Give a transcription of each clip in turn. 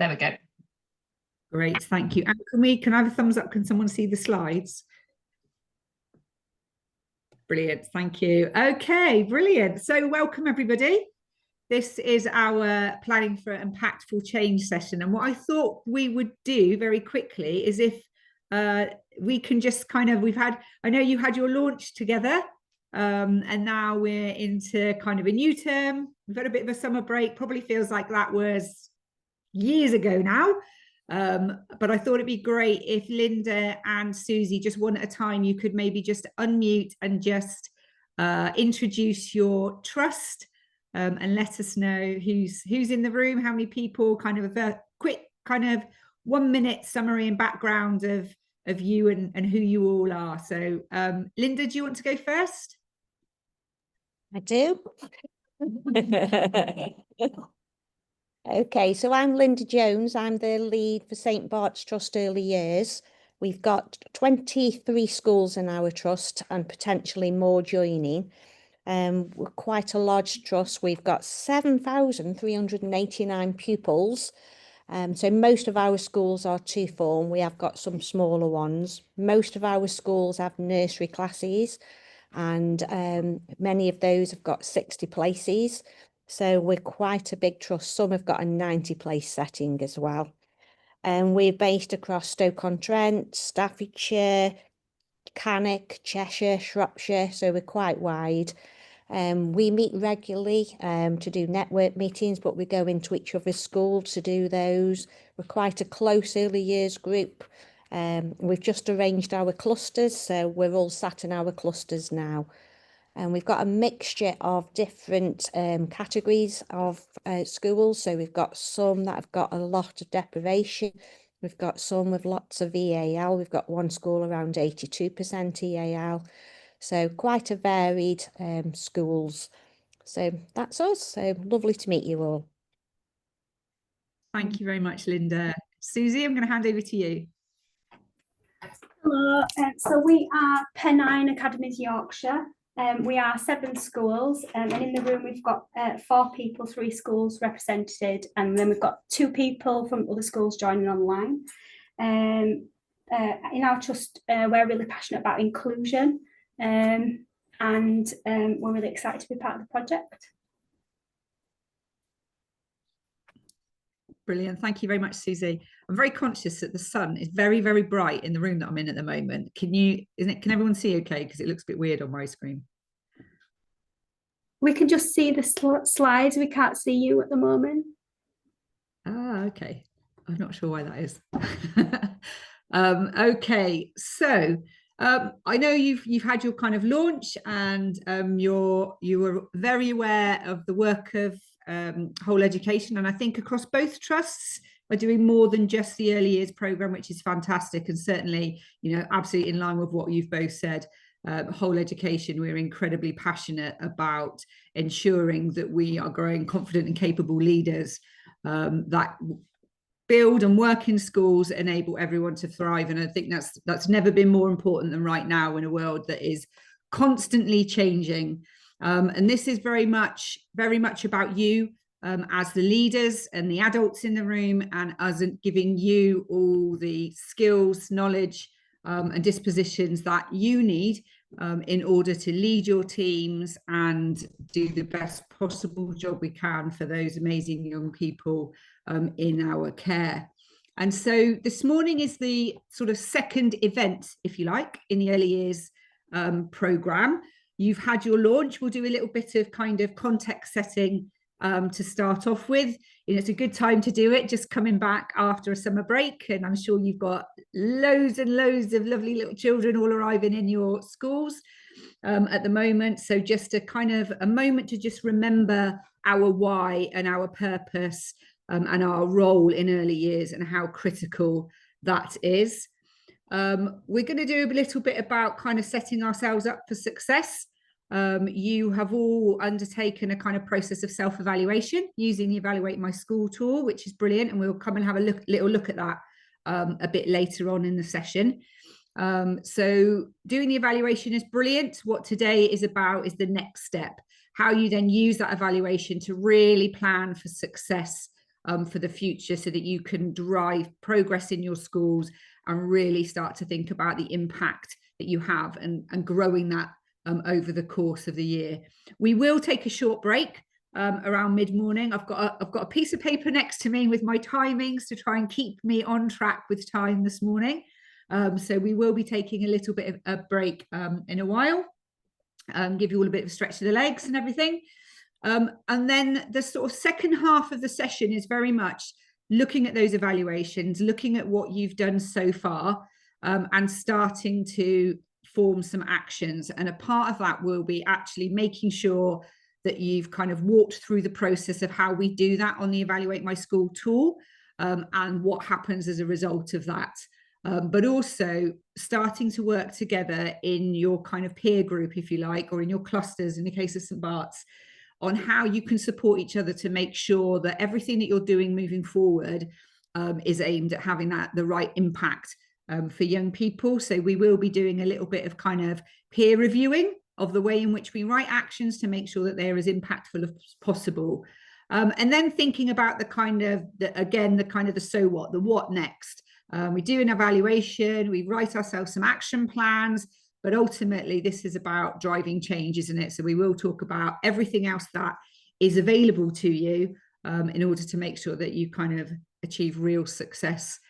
There we go. Great, thank you. And can I have a thumbs up? Can someone see the slides? Brilliant, thank you. Okay, brilliant. So welcome everybody. This is our Planning for Impactful Change session. And what I thought we would do very quickly is if we can just kind of, I know you had your launch together, and now we're into kind of a new term. We've had a bit of a summer break, probably feels like that was years ago now. But I thought it'd be great if Linda and Susie, just one at a time, you could maybe just unmute and just introduce your trust, and let us know who's in the room, how many people, kind of a quick kind of 1 minute summary and background of you and who you all are. So Linda, do you want to go first? I do. Okay, so I'm Linda Jones. I'm the lead for St Bart's Trust Early Years. We've got 23 schools in our trust and potentially more joining. We're quite a large trust. We've got 7,389 pupils. So most of our schools are two form. We have got some smaller ones. Most of our schools have nursery classes, and many of those have got 60 places. So we're quite a big trust. Some have got a 90 place setting as well. And we're based across Stoke-on-Trent, Staffordshire, Cannock, Cheshire, Shropshire. So we're quite wide. We meet regularly to do network meetings, but we go into each other's schools to do those. We're quite a close early years group. We've just arranged our clusters, so we're all sat in our clusters now. And we've got a mixture of different categories of schools. So we've got some that have got a lot of deprivation. We've got some with lots of EAL. We've got one school around 82% EAL. So quite a varied schools. So that's us. So lovely to meet you all. Thank you very much, Linda. Susie, I'm going to hand over to you. Hello, so we are Pennine Academies Yorkshire. We are 7 schools, and in the room we've got 4 people, 3 schools represented, and then we've got 2 people from other schools joining online. In our trust, we're really passionate about inclusion, and we're really excited to be part of the project. Brilliant. Thank you very much, Susie. I'm very conscious that the sun is very, very bright in the room that I'm in at the moment. Can everyone see okay? Because it looks a bit weird on my screen. We can just see the slides. We can't see you at the moment. Ah, okay. I'm not sure why that is. Okay, so I know you've had your kind of launch, and you were very aware of the work of whole education, and I think across both trusts are doing more than just the early years program, which is fantastic, and certainly, you know, absolutely in line with what you've both said. Whole education, we're incredibly passionate about ensuring that we are growing confident and capable leaders that build and work in schools, enable everyone to thrive. And I think that's never been more important than right now in a world that is constantly changing. And this is very much about you as the leaders and the adults in the room, and us giving you all the skills, knowledge, and dispositions that you need in order to lead your teams and do the best possible job we can for those amazing young people in our care. And so this morning is the sort of second event, if you like, in the early years programme. You've had your launch. We'll do a little bit of kind of context setting to start off with. You know, it's a good time to do it, just coming back after a summer break, and I'm sure you've got loads and loads of lovely little children all arriving in your schools at the moment. So just a kind of a moment to just remember our why and our purpose and our role in early years and how critical that is. We're going to do a little bit about kind of setting ourselves up for success. You have all undertaken a kind of process of self-evaluation using the Evaluate My School tool, which is brilliant, and we'll come and have a little look at that a bit later on in the session. So doing the evaluation is brilliant. What today is about is the next step, how you then use that evaluation to really plan for success for the future, so that you can drive progress in your schools and really start to think about the impact that you have, and growing that over the course of the year. We will take a short break around mid-morning. I've got a piece of paper next to me with my timings to try and keep me on track with time this morning. So we will be taking a little bit of a break in a while, give you all a bit of a stretch of the legs and everything. And then the sort of second half of the session is very much looking at those evaluations, looking at what you've done so far, and starting to form some actions. And a part of that will be actually making sure that you've kind of walked through the process of how we do that on the Evaluate My School tool, and what happens as a result of that. But also starting to work together in your kind of peer group, if you like, or in your clusters, in the case of St Bart's, on how you can support each other to make sure that everything that you're doing moving forward is aimed at having the right impact for young people. So we will be doing a little bit of kind of peer reviewing of the way in which we write actions to make sure that they're as impactful as possible. And then thinking about the kind of the so what, the what next. We do an evaluation, we write ourselves some action plans, but ultimately this is about driving change, isn't it? So we will talk about everything else that is available to you in order to make sure that you kind of achieve real success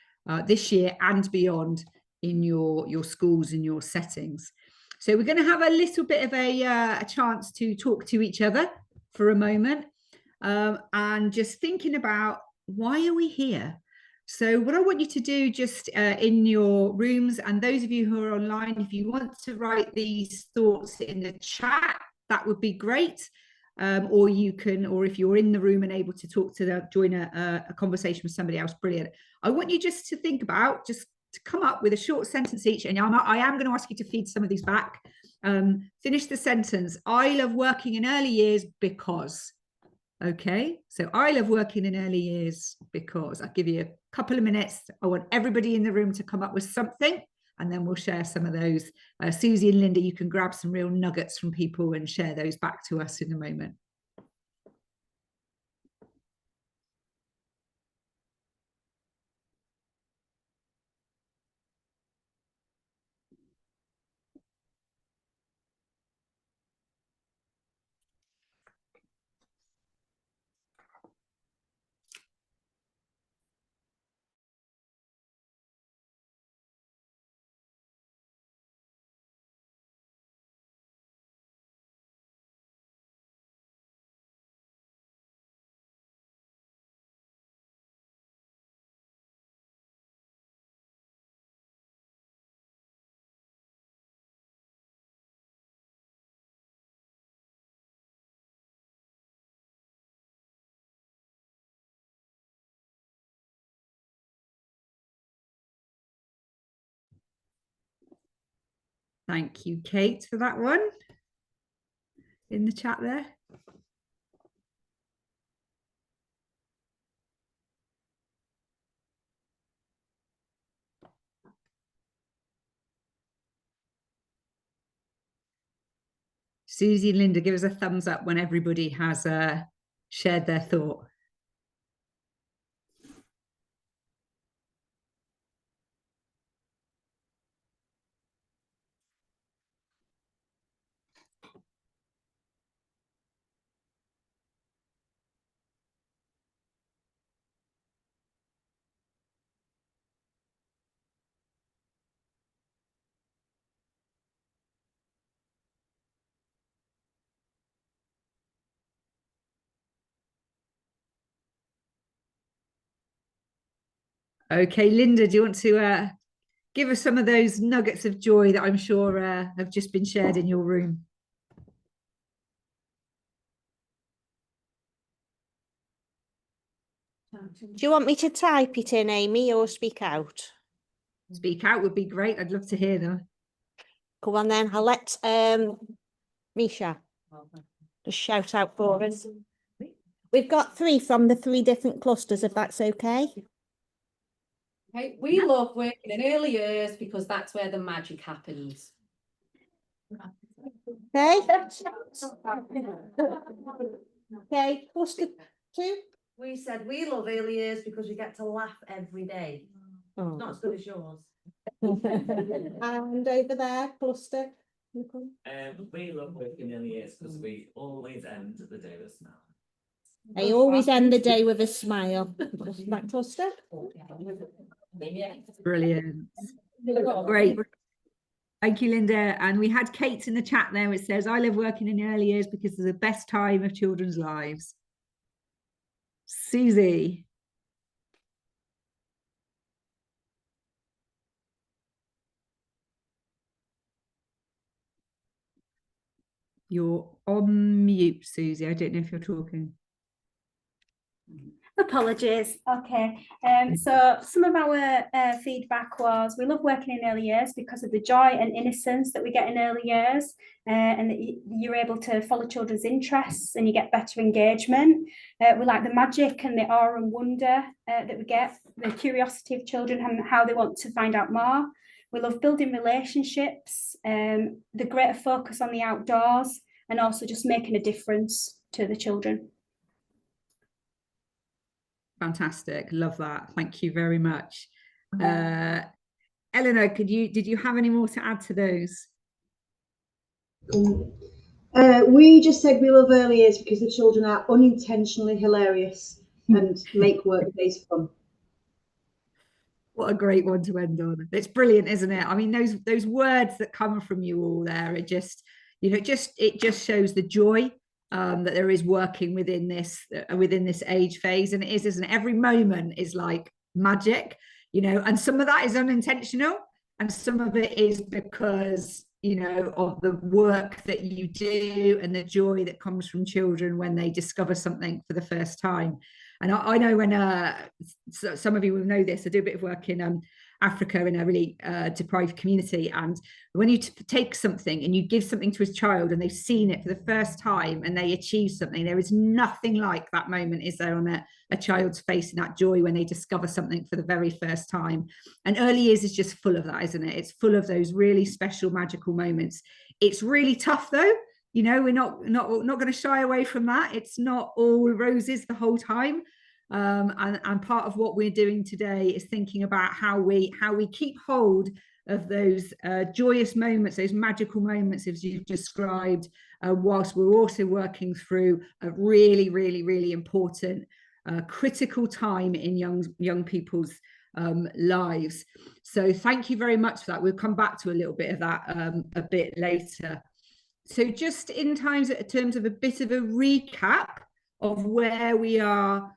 this year and beyond in your schools and your settings. So we're going to have a little bit of a chance to talk to each other for a moment, and just thinking about, why are we here? So what I want you to do, just in your rooms, and those of you who are online, if you want to write these thoughts in the chat, that would be great. Or you can, or if you're in the room and able to join a conversation with somebody else, brilliant. I want you just to think about, just to come up with a short sentence each, and I am going to ask you to feed some of these back. Finish the sentence. I love working in early years because. Okay, so I love working in early years because. I'll give you a couple of minutes. I want everybody in the room to come up with something, and then we'll share some of those. Susie and Linda, you can grab some real nuggets from people and share those back to us in a moment. Thank you, Kate, for that one in the chat there. Susie and Linda, give us a thumbs up when everybody has shared their thought. Okay, Linda, do you want to give us some of those nuggets of joy that I'm sure have just been shared in your room? Do you want me to type it in, Amy, or speak out? Speak out would be great. I'd love to hear them. Come on then, I'll let Misha just shout out for us. We've got 3 from the 3 different clusters, if that's okay. Okay, we love working in early years because that's where the magic happens. Okay. Okay, cluster 2. We said we love early years because we get to laugh every day. Oh. Not as good as yours. And over there, cluster. Nicole? We love working in early years because we always end the day with a smile. I always end the day with a smile. That cluster? Brilliant. Great. Thank you, Linda. And we had Kate in the chat there, which says, I love working in the early years because it's the best time of children's lives. Susie. You're on mute, Susie. I don't know if you're talking. Apologies. Okay. So some of our feedback was we love working in early years because of the joy and innocence that we get in early years, and that you're able to follow children's interests and you get better engagement. We like the magic and the awe and wonder that we get, the curiosity of children and how they want to find out more. We love building relationships, the greater focus on the outdoors, and also just making a difference to the children. Fantastic. Love that. Thank you very much. Eleanor, did you have any more to add to those? We just said we love early years because the children are unintentionally hilarious and make work days fun. What a great one to end on. It's brilliant, isn't it? I mean, those words that come from you all there, it just shows the joy that there is working within this age phase. And it is, isn't it? Every moment is like magic, and some of that is unintentional and some of it is because of the work that you do and the joy that comes from children when they discover something for the first time. And I know when some of you will know this, I do a bit of work in Africa in a really deprived community, and when you take something and you give something to a child and they've seen it for the first time and they achieve something, there is nothing like that moment, is there, on a child's face, and that joy when they discover something for the very first time. And early years is just full of that, isn't it? It's full of those really special magical moments. It's really tough though, we're not going to shy away from that. It's not all roses the whole time. And part of what we're doing today is thinking about how we keep hold of those joyous moments, those magical moments as you've described, whilst we're also working through a really, really, really important critical time in young people's lives. So thank you very much for that. We'll come back to a little bit of that a bit later. So just in terms of a bit of a recap of where we are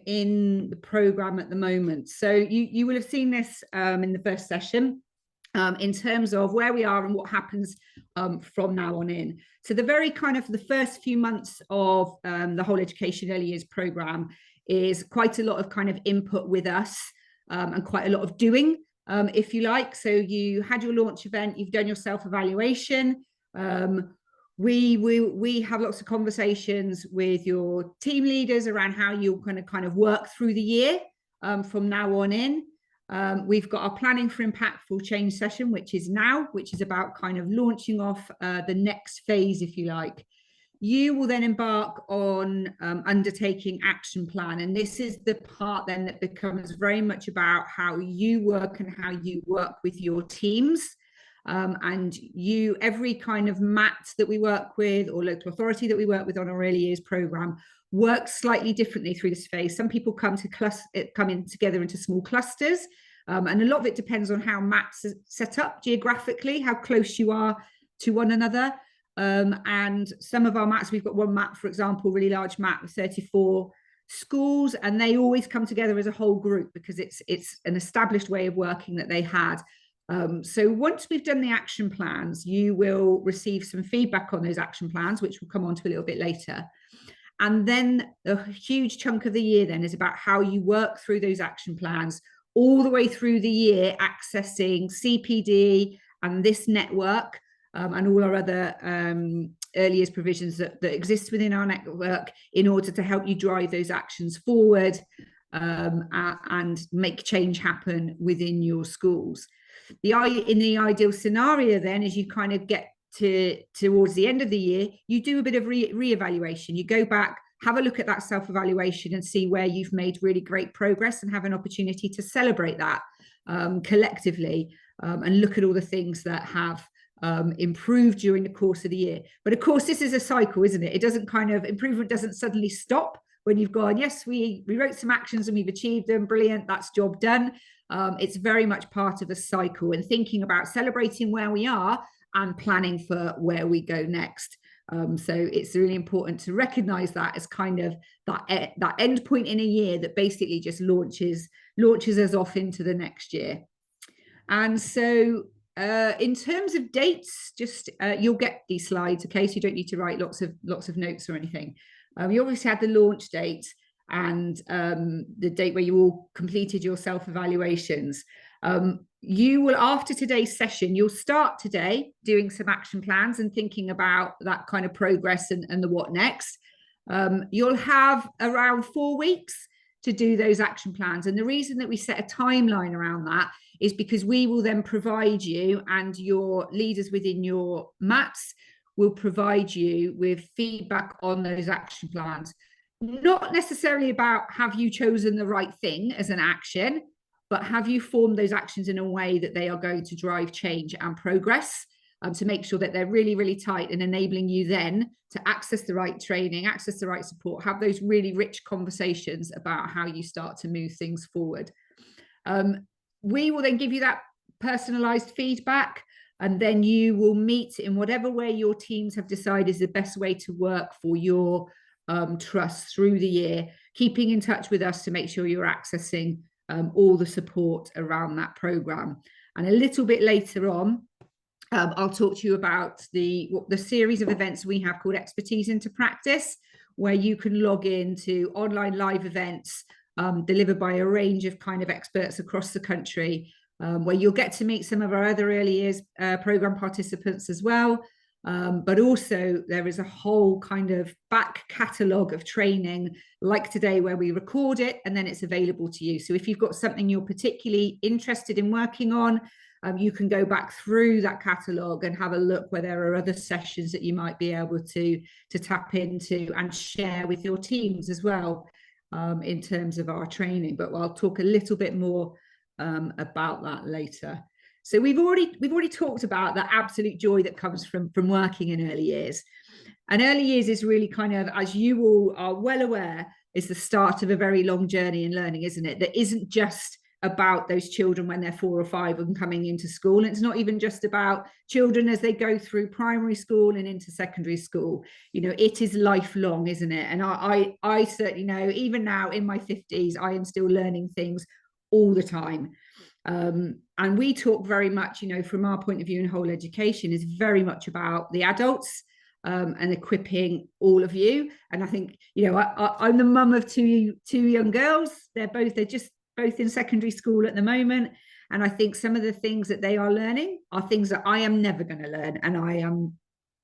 in the programme at the moment. So you will have seen this in the first session in terms of where we are and what happens from now on in. So the very kind of the first few months of the whole education early years programme is quite a lot of kind of input with us and quite a lot of doing, if you like. So you had your launch event, you've done your self-evaluation. We have lots of conversations with your team leaders around how you're going to kind of work through the year from now on in. We've got our planning for impactful change session, which is about kind of launching off the next phase, if you like. You will then embark on undertaking action plan. And this is the part then that becomes very much about how you work and how you work with your teams. And every kind of MAT that we work with or local authority that we work with on our early years programme works slightly differently through this phase. Some people come in together into small clusters, and a lot of it depends on how MATs are set up geographically, how close you are to one another. And some of our MATs, we've got one MAT, for example, really large MAT with 34 schools, and they always come together as a whole group because it's an established way of working that they had. So once we've done the action plans, you will receive some feedback on those action plans, which we'll come on to a little bit later. And then a huge chunk of the year then is about how you work through those action plans all the way through the year, accessing CPD and this network and all our other early years provisions that exist within our network in order to help you drive those actions forward and make change happen within your schools. In the ideal scenario then, as you kind of get towards the end of the year, you do a bit of re-evaluation. You go back, have a look at that self-evaluation and see where you've made really great progress, and have an opportunity to celebrate that collectively, and look at all the things that have improved during the course of the year. But of course, this is a cycle, isn't it? It doesn't improvement doesn't suddenly stop when you've gone, yes, we wrote some actions and we've achieved them, brilliant, that's job done. It's very much part of a cycle, and thinking about celebrating where we are and planning for where we go next. So it's really important to recognize that as kind of that end point in a year that basically just launches us off into the next year. And so in terms of dates, just you'll get these slides, okay? So you don't need to write lots of notes or anything. You obviously had the launch date and the date where you all completed your self-evaluations. You will, after today's session, you'll start today doing some action plans and thinking about that kind of progress and the what next. You'll have around 4 weeks to do those action plans. And the reason that we set a timeline around that is because we will then provide you, and your leaders within your mats will provide you with feedback on those action plans. Not necessarily about have you chosen the right thing as an action, but have you formed those actions in a way that they are going to drive change and progress, to make sure that they're really, really tight and enabling you then to access the right training, access the right support, have those really rich conversations about how you start to move things forward. We will then give you that personalized feedback, and then you will meet in whatever way your teams have decided is the best way to work for your trust through the year, keeping in touch with us to make sure you're accessing all the support around that program. And a little bit later on, I'll talk to you about the series of events we have called Expertise into Practice, where you can log into online live events delivered by a range of kind of experts across the country, where you'll get to meet some of our other early years program participants as well. But also there is a whole kind of back catalogue of training like today, where we record it and then it's available to you. So if you've got something you're particularly interested in working on, you can go back through that catalogue and have a look where there are other sessions that you might be able to tap into and share with your teams as well, in terms of our training. But I'll talk a little bit more about that later. So we've already talked about the absolute joy that comes from working in early years. And early years is really kind of, as you all are well aware, is the start of a very long journey in learning, isn't it? That isn't just about those children when they're 4 or 5 and coming into school. And it's not even just about children as they go through primary school and into secondary school. You know, it is lifelong, isn't it? And I certainly know, even now in my 50s, I am still learning things all the time. And we talk very much, you know, from our point of view in whole education, is very much about the adults and equipping all of you. And I think, you know, I'm the mum of two young girls. They're just both in secondary school at the moment. And I think some of the things that they are learning are things that I am never going to learn. And I am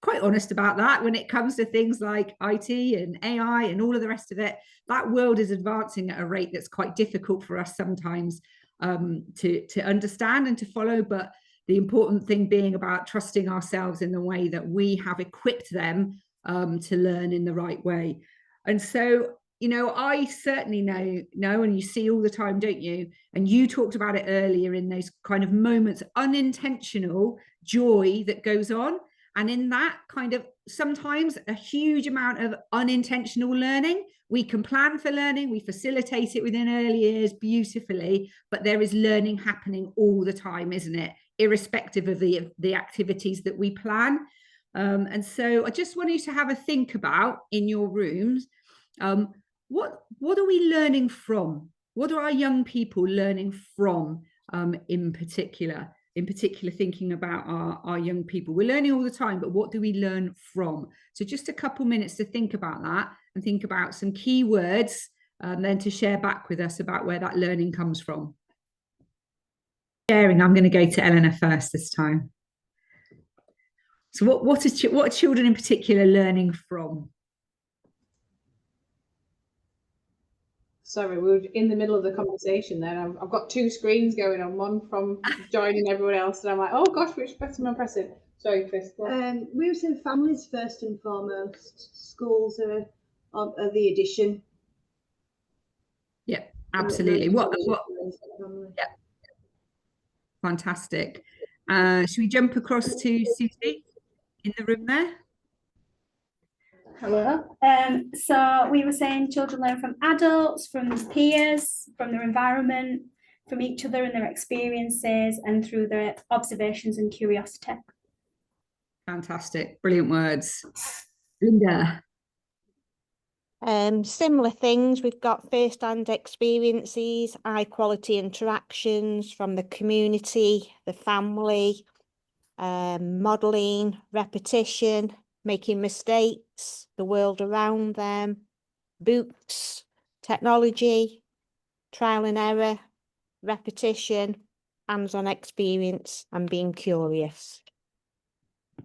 quite honest about that when it comes to things like IT and AI and all of the rest of it. That world is advancing at a rate that's quite difficult for us sometimes to understand and to follow. But the important thing being about trusting ourselves in the way that we have equipped them to learn in the right way. And so, you know, I certainly know, and you see all the time, don't you? And you talked about it earlier in those kind of moments, unintentional joy that goes on. And in that kind of sometimes a huge amount of unintentional learning. We can plan for learning, we facilitate it within early years beautifully, but there is learning happening all the time, isn't it? Irrespective of the activities that we plan. And so I just want you to have a think about in your rooms, what are we learning from? What are our young people learning from in particular thinking about our young people? We're learning all the time, but what do we learn from? So just a couple minutes to think about that and think about some key words, then to share back with us about where that learning comes from. Sharing, I'm going to go to Eleanor first this time. So what are children in particular learning from? Sorry, we were in the middle of the conversation then. I've got 2 screens going on, one from joining everyone else, and I'm like, oh gosh, which button am I pressing? Sorry, Chris. We were saying families first and foremost. Schools are of the addition. Yeah, absolutely. What Family. yeah, fantastic. Should we jump across to Susie in the room there? Hello. So we were saying children learn from adults, from peers, from their environment, from each other and their experiences, and through their observations and curiosity. Fantastic, brilliant words. Linda. Similar things, we've got first-hand experiences, high quality interactions from the community, the family, modelling, repetition, making mistakes, the world around them, books, technology, trial and error, repetition, hands-on experience, and being curious.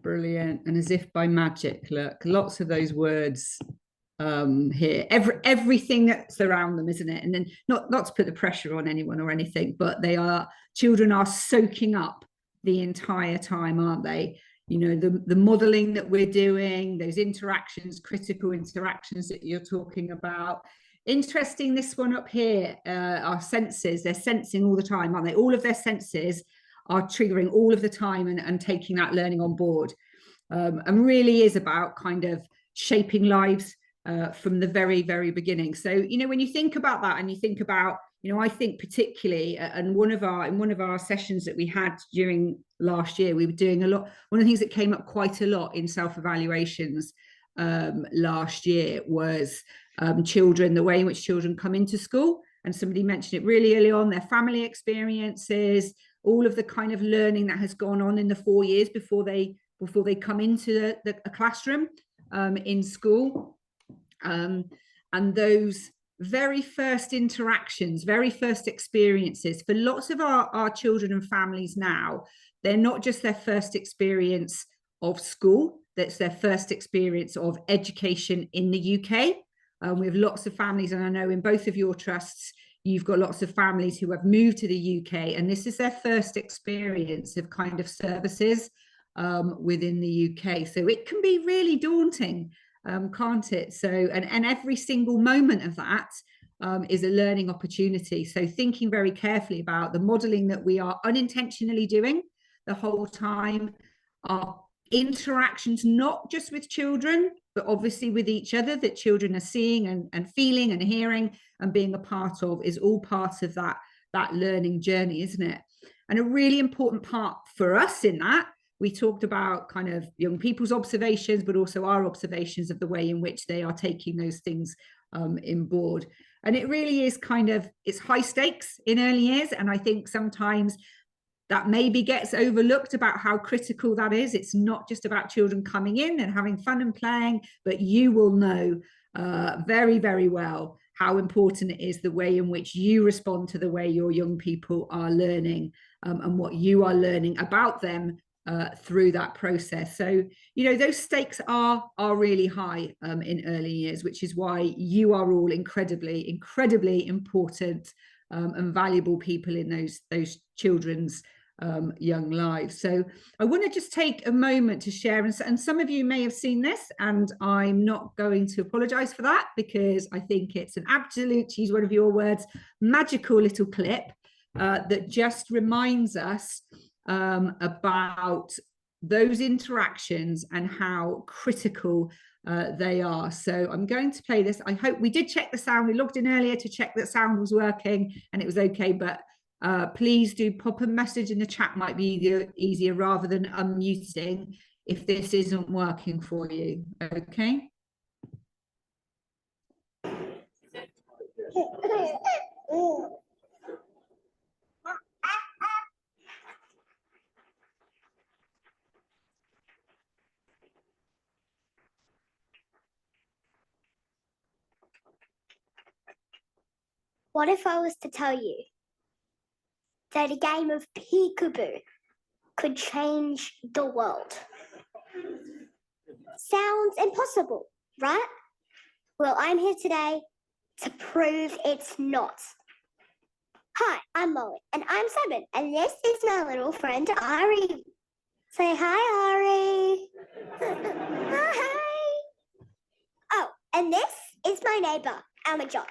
Brilliant. And as if by magic, look, lots of those words here, everything that's around them, isn't it? And then not to put the pressure on anyone or anything, but children are soaking up the entire time, aren't they? You know, the modeling that we're doing, those interactions, critical interactions that you're talking about. Interesting, this one up here, our senses, they're sensing all the time, aren't they? All of their senses are triggering all of the time and taking that learning on board. And really is about kind of shaping lives from the very, very beginning. So, you know, when you think about that and you think about, you know, I think particularly, and in one of our sessions that we had during last year, we were doing a lot. One of the things that came up quite a lot in self-evaluations last year was children, the way in which children come into school. And somebody mentioned it really early on, their family experiences, all of the kind of learning that has gone on in the 4 years before they come into a classroom in school. And those very first interactions, very first experiences for lots of our children and families now, they're not just their first experience of school, that's their first experience of education in the UK. We have lots of families, and I know in both of your trusts, you've got lots of families who have moved to the UK, and this is their first experience of kind of services within the UK. So it can be really daunting, can't it? So, and every single moment of that is a learning opportunity. So thinking very carefully about the modelling that we are unintentionally doing the whole time, our interactions, not just with children, but obviously with each other, that children are seeing and feeling and hearing and being a part of, is all part of that learning journey, isn't it? And a really important part for us in that, we talked about kind of young people's observations, but also our observations of the way in which they are taking those things in board. And it really is kind of, it's high stakes in early years. And I think sometimes that maybe gets overlooked about how critical that is. It's not just about children coming in and having fun and playing, but you will know very, very well how important it is the way in which you respond to the way your young people are learning and what you are learning about them through that process. So, you know, those stakes are really high in early years, which is why you are all incredibly, incredibly important and valuable people in those children's young lives. So I want to just take a moment to share, and some of you may have seen this, and I'm not going to apologize for that, because I think it's an absolute, to use one of your words, magical little clip that just reminds us about those interactions and how critical they are. So I'm going to play this. I hope we did check the sound. We logged in earlier to check that sound was working and it was okay, but please do pop a message in the chat, might be easier rather than unmuting if this isn't working for you. Okay. What if I was to tell you that a game of peekaboo could change the world? Sounds impossible, right? Well, I'm here today to prove it's not. Hi, I'm Molly, and I'm 7, and this is my little friend Ari. Say hi, Ari. Hi. Oh, and this is my neighbor, Amajot.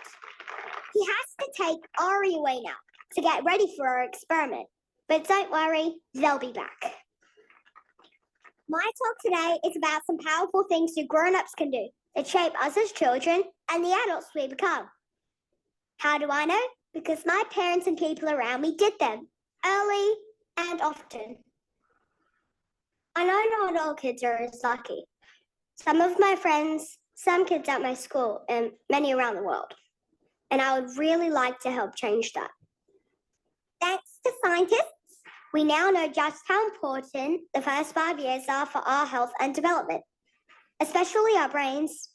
He has to take Ari away now to get ready for our experiment. But don't worry, they'll be back. My talk today is about some powerful things you grown-ups can do that shape us as children and the adults we become. How do I know? Because my parents and people around me did them early and often. I know not all kids are as lucky. Some of my friends, some kids at my school, and many around the world. And I would really like to help change that. Thanks to scientists, we now know just how important the first 5 years are for our health and development, especially our brains.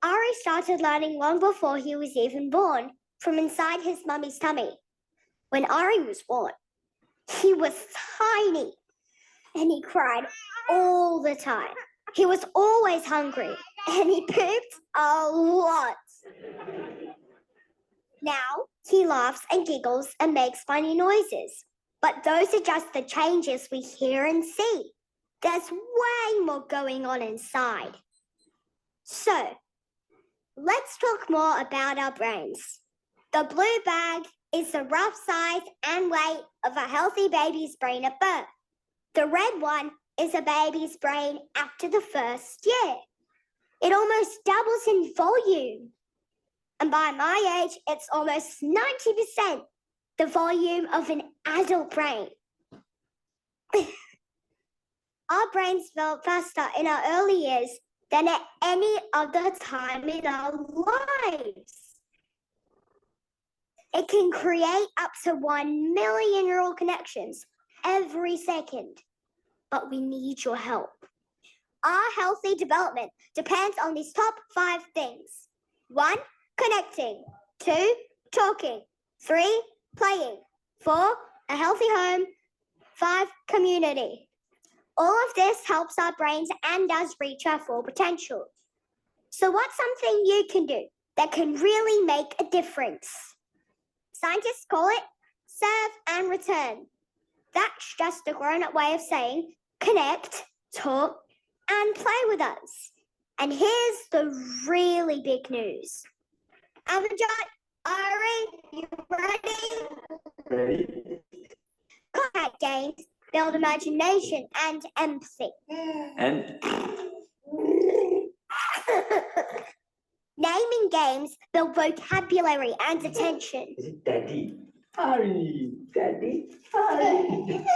Ari started learning long before he was even born, from inside his mummy's tummy. When Ari was born, he was tiny and he cried all the time. He was always hungry and he pooped a lot. Now he laughs and giggles and makes funny noises. But those are just the changes we hear and see. There's way more going on inside. So, let's talk more about our brains. The blue bag is the rough size and weight of a healthy baby's brain at birth. The red one is a baby's brain after the first year. It almost doubles in volume. And by my age, it's almost 90% the volume of an adult brain. Our brains develop faster in our early years than at any other time in our lives. It can create up to 1 million neural connections every second, but we need your help. Our healthy development depends on these top 5 things. 1, connecting. 2, talking. 3, playing. 4, a healthy home. 5, community. All of this helps our brains and us reach our full potential. So what's something you can do that can really make a difference? Scientists call it serve and return. That's just a grown-up way of saying connect, talk, and play with us. And here's the really big news. Amajot, Ari, you ready? Ready? Contact games build imagination and empathy. And Naming games build vocabulary and attention. is it Daddy? Ari, Daddy, Ari.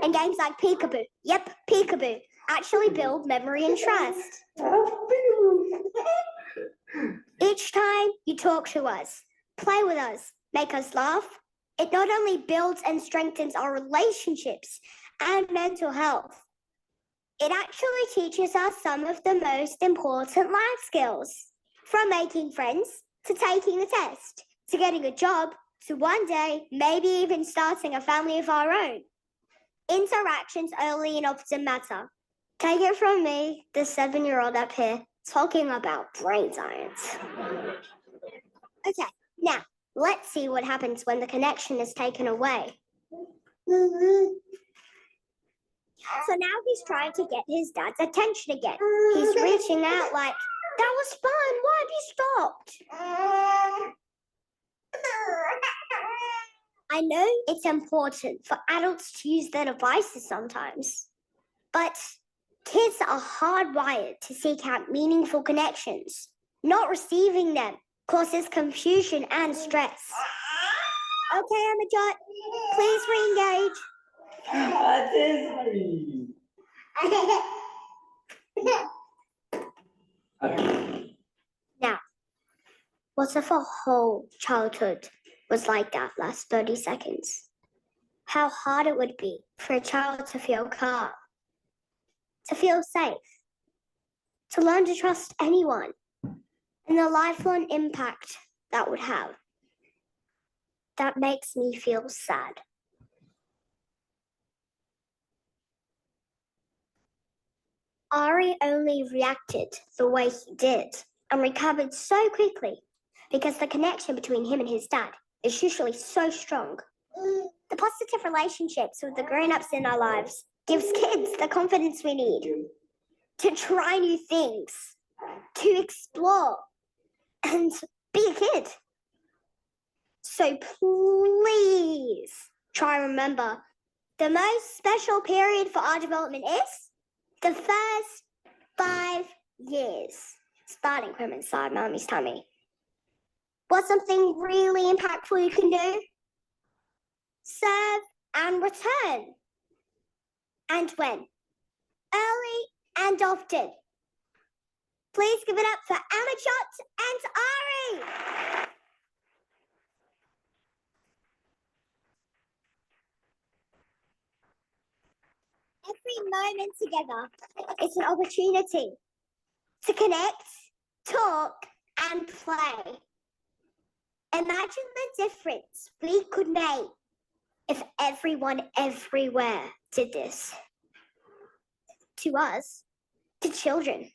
And games like peekaboo, yep, peekaboo, actually build memory and trust. Each time you talk to us, play with us, make us laugh, it not only builds and strengthens our relationships and mental health, it actually teaches us some of the most important life skills. From making friends, to taking the test, to getting a job, to one day maybe even starting a family of our own. Interactions early and often matter. Take it from me, the 7-year-old up here, talking about brain science. Okay, now, let's see what happens when the connection is taken away. So now he's trying to get his dad's attention again. He's reaching out like, that was fun, why have you stopped? I know it's important for adults to use their devices sometimes, but kids are hardwired to seek out meaningful connections. Not receiving them causes confusion and stress. Okay, Amajot, please re-engage. What is Ari? Ari. Now, what if a whole childhood was like that last 30 seconds? How hard it would be for a child to feel calm, to feel safe, to learn to trust anyone, and the lifelong impact that would have. That makes me feel sad. Ari only reacted the way he did and recovered so quickly because the connection between him and his dad is usually so strong. The positive relationships with the grown-ups in our lives gives kids the confidence we need to try new things, to explore, and be a kid. So please try and remember the most special period for our development is the first 5 years, starting from inside Mommy's tummy. What's something really impactful you can do? Serve and return. And when? Early and often. Please give it up for Amachot and Ari. Every moment together is an opportunity to connect, talk, and play. Imagine the difference we could make if everyone everywhere did this. To us, to children,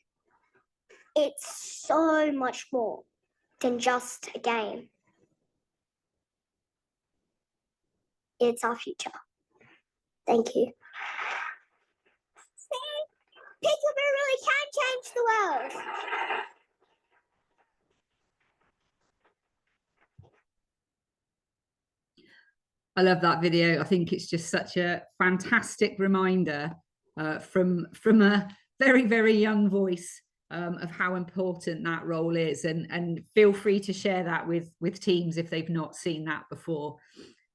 it's so much more than just a game. It's our future. Thank you. See, peekaboo really can change the world. I love that video. I think it's just such a fantastic reminder from a very, very young voice of how important that role is. And feel free to share that with teams if they've not seen that before.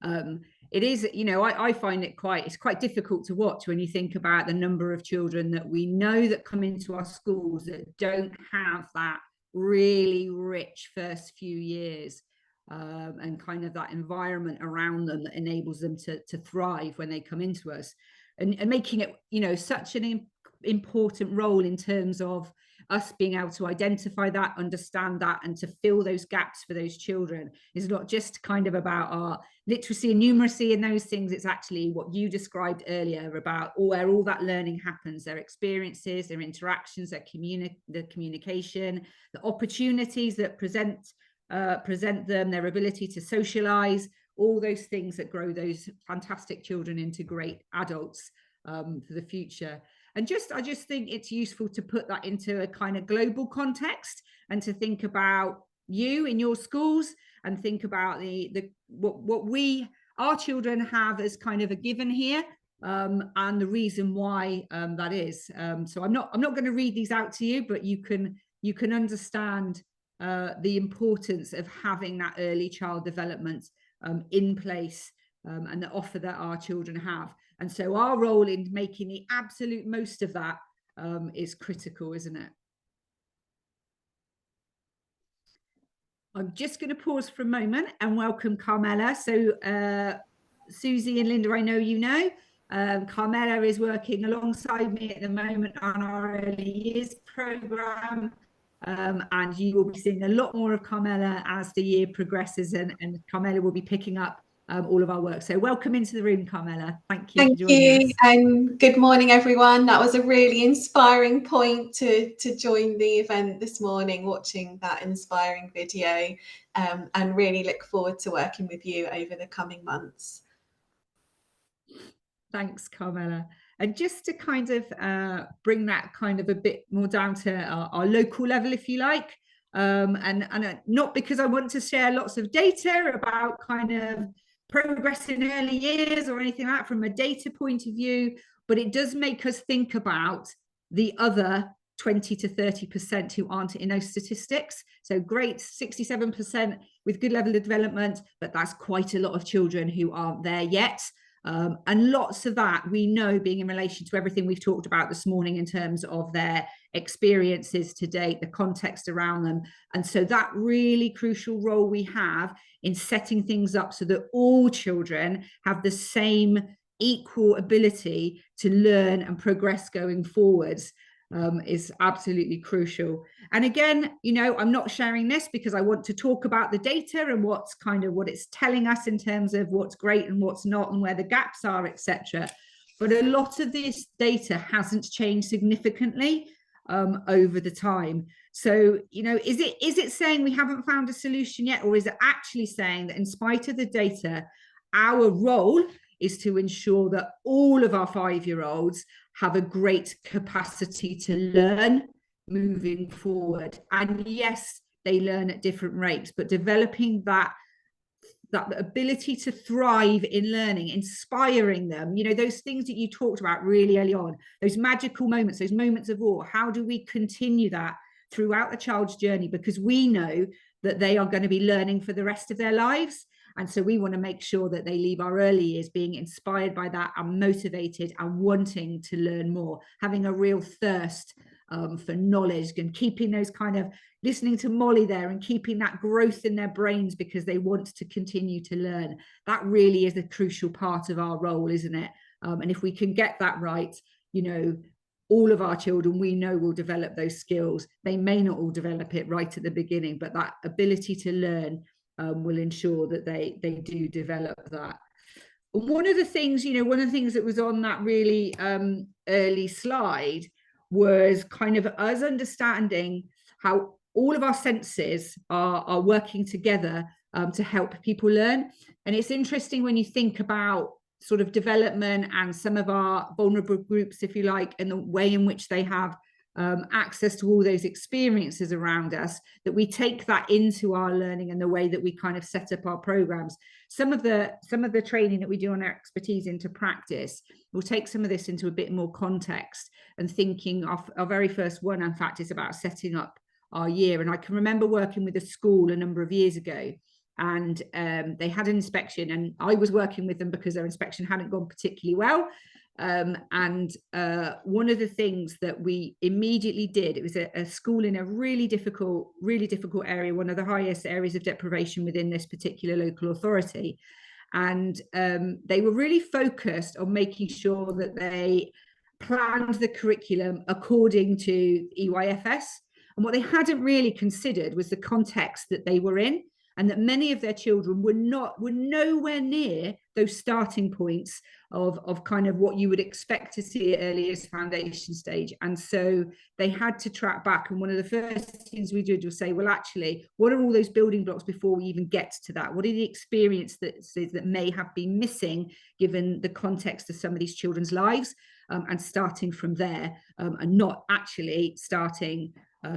It is, you know, I find it's quite difficult to watch when you think about the number of children that we know that come into our schools that don't have that really rich first few years. And kind of that environment around them that enables them to thrive when they come into us, and making it, you know, such an important role in terms of us being able to identify that, understand that, and to fill those gaps for those children is not just kind of about our literacy and numeracy and those things. It's actually what you described earlier about where all that learning happens, their experiences, their interactions, their communication, the opportunities that present them, their ability to socialize, all those things that grow those fantastic children into great adults for the future. And I just think it's useful to put that into a kind of global context and to think about you in your schools and think about what our children have as kind of a given here, and the reason why that is. So I'm not going to read these out to you, but you can understand the importance of having that early child development in place, and the offer that our children have. And so our role in making the absolute most of that is critical, isn't it? I'm just going to pause for a moment and welcome Carmela. So Susie and Linda, I know you know. Carmela is working alongside me at the moment on our early years programme. And you will be seeing a lot more of Carmela as the year progresses, and Carmela will be picking up all of our work. So welcome into the room, Carmela. Thank you. Thank you, and good morning, everyone. That was a really inspiring point to join the event this morning, watching that inspiring video, and really look forward to working with you over the coming months. Thanks, Carmela. And just to kind of bring that kind of a bit more down to our local level, if you like, and not because I want to share lots of data about kind of progress in early years or anything like that from a data point of view, but it does make us think about the other 20 to 30% who aren't in those statistics. So great, 67% with good level of development, but that's quite a lot of children who aren't there yet. And lots of that we know being in relation to everything we've talked about this morning in terms of their experiences to date, the context around them. And so that really crucial role we have in setting things up so that all children have the same equal ability to learn and progress going forwards is absolutely crucial. And again, you know, I'm not sharing this because I want to talk about the data and what's kind of what it's telling us in terms of what's great and what's not and where the gaps are, etc. But a lot of this data hasn't changed significantly over the time. So, you know, is it saying we haven't found a solution yet, or is it actually saying that in spite of the data, our role is to ensure that all of our 5-year-olds have a great capacity to learn moving forward? And yes, they learn at different rates, but developing that ability to thrive in learning, inspiring them, those things that you talked about really early on, those magical moments, those moments of awe. How do we continue that throughout the child's journey? Because we know that they are going to be learning for the rest of their lives. And so we want to make sure that they leave our early years being inspired by that and motivated and wanting to learn more, having a real thirst for knowledge, and keeping those kind of, listening to Molly there, and keeping that growth in their brains because they want to continue to learn. That really is a crucial part of our role, isn't it? And if we can get that right, all of our children, we know, will develop those skills. They may not all develop it right at the beginning, but that ability to learn will ensure that they do develop that. One of the things that was on that really early slide was kind of us understanding how all of our senses are working together to help people learn. And it's interesting when you think about sort of development and some of our vulnerable groups, if you like, and the way in which they have access to all those experiences around us, that we take that into our learning and the way that we kind of set up our programs. Some of the training that we do on our expertise into practice, we'll take some of this into a bit more context, and thinking of our very first one, in fact, is about setting up our year. And I can remember working with a school a number of years ago, and they had an inspection, and I was working with them because their inspection hadn't gone particularly well. One of the things that we immediately did, it was a school in a really difficult area, one of the highest areas of deprivation within this particular local authority. And they were really focused on making sure that they planned the curriculum according to EYFS. And what they hadn't really considered was the context that they were in, and that many of their children were nowhere near those starting points of kind of what you would expect to see at earliest foundation stage. And so they had to track back. And one of the first things we did was say, well, actually, what are all those building blocks before we even get to that? What are the experiences that may have been missing given the context of some of these children's lives? And starting from there, and not actually starting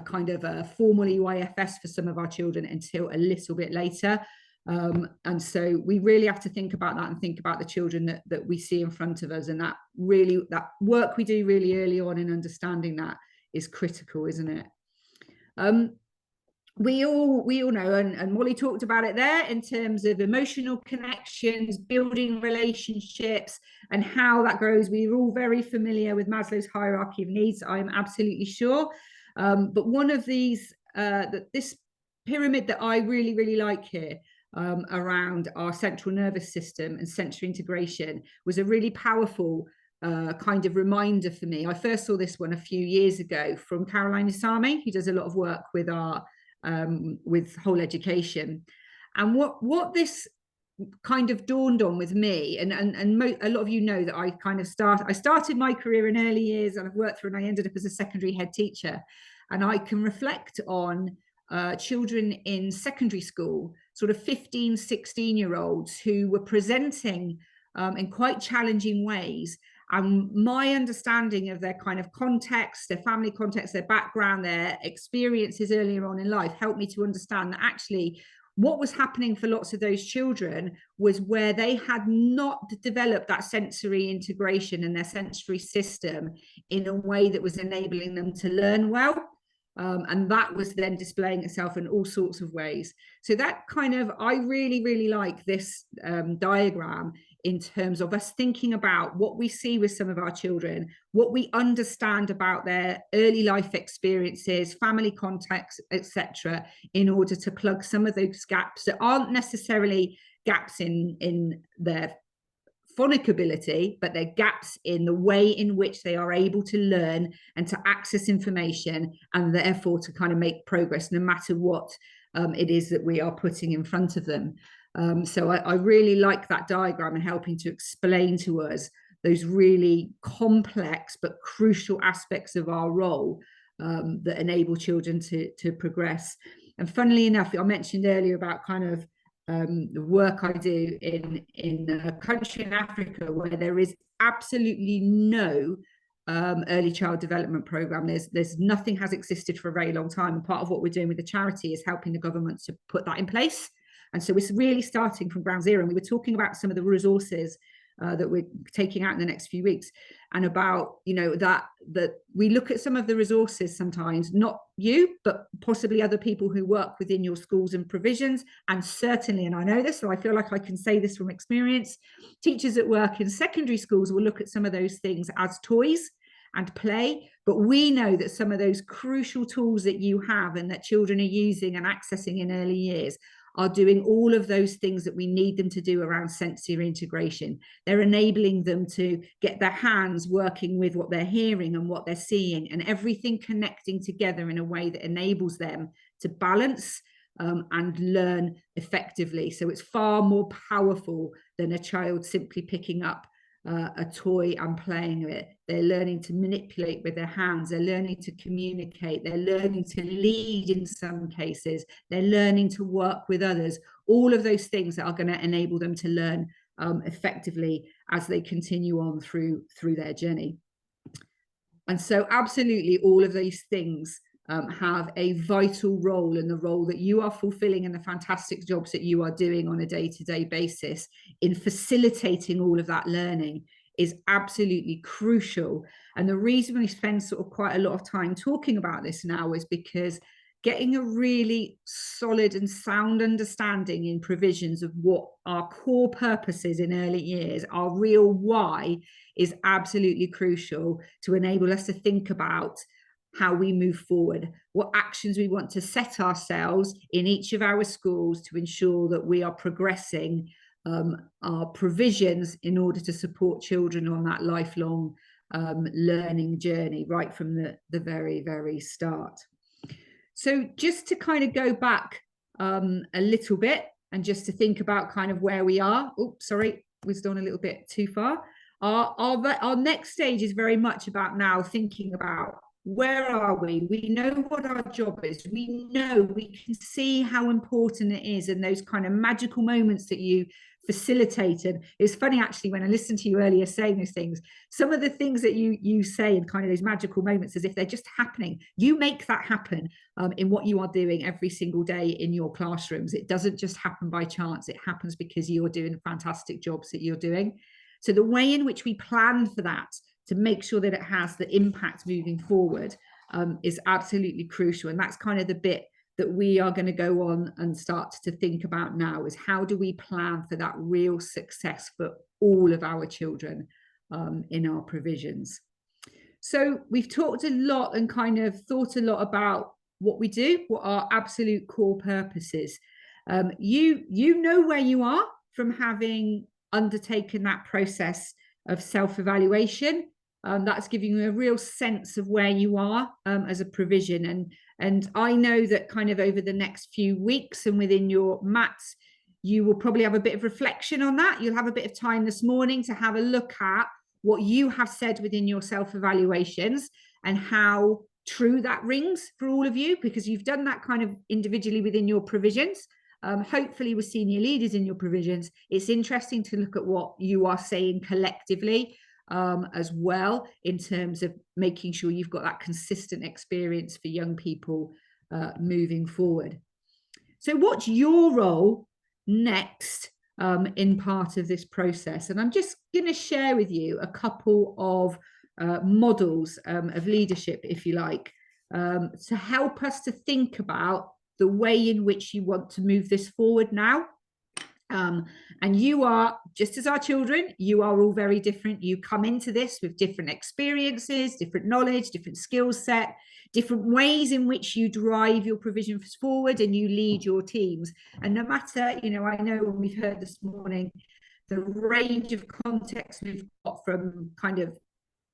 kind of a formal EYFS for some of our children until a little bit later. And so we really have to think about that, and think about the children that we see in front of us. And that work we do really early on in understanding that is critical, isn't it? We all know, and Molly talked about it there, in terms of emotional connections, building relationships, and how that grows. We're all very familiar with Maslow's hierarchy of needs, I'm absolutely sure. But one of these, this pyramid that I really, really like here, around our central nervous system and sensory integration, was a really powerful kind of reminder for me. I first saw this one a few years ago from Caroline Isami, who does a lot of work with our with whole education. And what this kind of dawned on with me, and a lot of you know that I started my career in early years, and I've worked through, and I ended up as a secondary head teacher. And I can reflect on children in secondary school, sort of 15, 16-year-olds who were presenting in quite challenging ways. And my understanding of their kind of context, their family context, their background, their experiences earlier on in life helped me to understand that actually what was happening for lots of those children was where they had not developed that sensory integration and their sensory system in a way that was enabling them to learn well. And that was then displaying itself in all sorts of ways. So that kind of, I really, really like this diagram in terms of us thinking about what we see with some of our children, what we understand about their early life experiences, family context, etc., in order to plug some of those gaps that aren't necessarily gaps in their phonic ability, but they're gaps in the way in which they are able to learn and to access information, and therefore to kind of make progress no matter what it is that we are putting in front of them. So I really like that diagram and helping to explain to us those really complex but crucial aspects of our role that enable children to progress. And funnily enough, I mentioned earlier about kind of the work I do in a country in Africa where there is absolutely no early child development program. There's nothing has existed for a very long time, and part of what we're doing with the charity is helping the government to put that in place. And so it's really starting from ground zero. And we were talking about some of the resources that we're taking out in the next few weeks, and about, you know, that we look at some of the resources sometimes, not you, but possibly other people who work within your schools and provisions. And certainly, and I know this, so I feel like I can say this from experience, teachers that work in secondary schools will look at some of those things as toys and play, but we know that some of those crucial tools that you have and that children are using and accessing in early years are doing all of those things that we need them to do around sensory integration. They're enabling them to get their hands working with what they're hearing and what they're seeing, and everything connecting together in a way that enables them to balance and learn effectively. So it's far more powerful than a child simply picking up a toy and playing with it. They're learning to manipulate with their hands. They're learning to communicate. They're learning to lead in some cases. They're learning to work with others. All of those things that are going to enable them to learn effectively as they continue on through their journey. And so absolutely all of these things have a vital role, in the role that you are fulfilling and the fantastic jobs that you are doing on a day-to-day basis in facilitating all of that learning is absolutely crucial. And the reason we spend sort of quite a lot of time talking about this now is because getting a really solid and sound understanding in provisions of what our core purposes in early years, our real why, is absolutely crucial to enable us to think about how we move forward, what actions we want to set ourselves in each of our schools to ensure that we are progressing our provisions in order to support children on that lifelong learning journey right from the very, very start. So just to kind of go back a little bit and just to think about kind of where we are. Oh, sorry, we've gone a little bit too far. Our next stage is very much about now thinking about, where are we? We know what our job is. We know, we can see how important it is, and those kind of magical moments that you facilitated. It's funny, actually, when I listened to you earlier saying those things, some of the things that you say in kind of those magical moments, as if they're just happening, you make that happen in what you are doing every single day in your classrooms. It doesn't just happen by chance. It happens because you're doing the fantastic jobs that you're doing. So the way in which we plan for that, to make sure that it has the impact moving forward, is absolutely crucial. And that's kind of the bit that we are going to go on and start to think about now, is how do we plan for that real success for all of our children in our provisions. So we've talked a lot and kind of thought a lot about what we do, what our absolute core purpose is. You know where you are from having undertaken that process of self-evaluation. That's giving you a real sense of where you are as a provision. And I know that kind of over the next few weeks and within your mats, you will probably have a bit of reflection on that. You'll have a bit of time this morning to have a look at what you have said within your self-evaluations and how true that rings for all of you, because you've done that kind of individually within your provisions. Hopefully with senior leaders in your provisions, it's interesting to look at what you are saying collectively as well, in terms of making sure you've got that consistent experience for young people moving forward. So what's your role next in part of this process? And I'm just going to share with you a couple of models of leadership, if you like, to help us to think about the way in which you want to move this forward now. And you are, just as our children, you are all very different. You come into this with different experiences, different knowledge, different skill set, different ways in which you drive your provisions forward and you lead your teams. And no matter, you know, I know when we've heard this morning, the range of contexts we've got, from kind of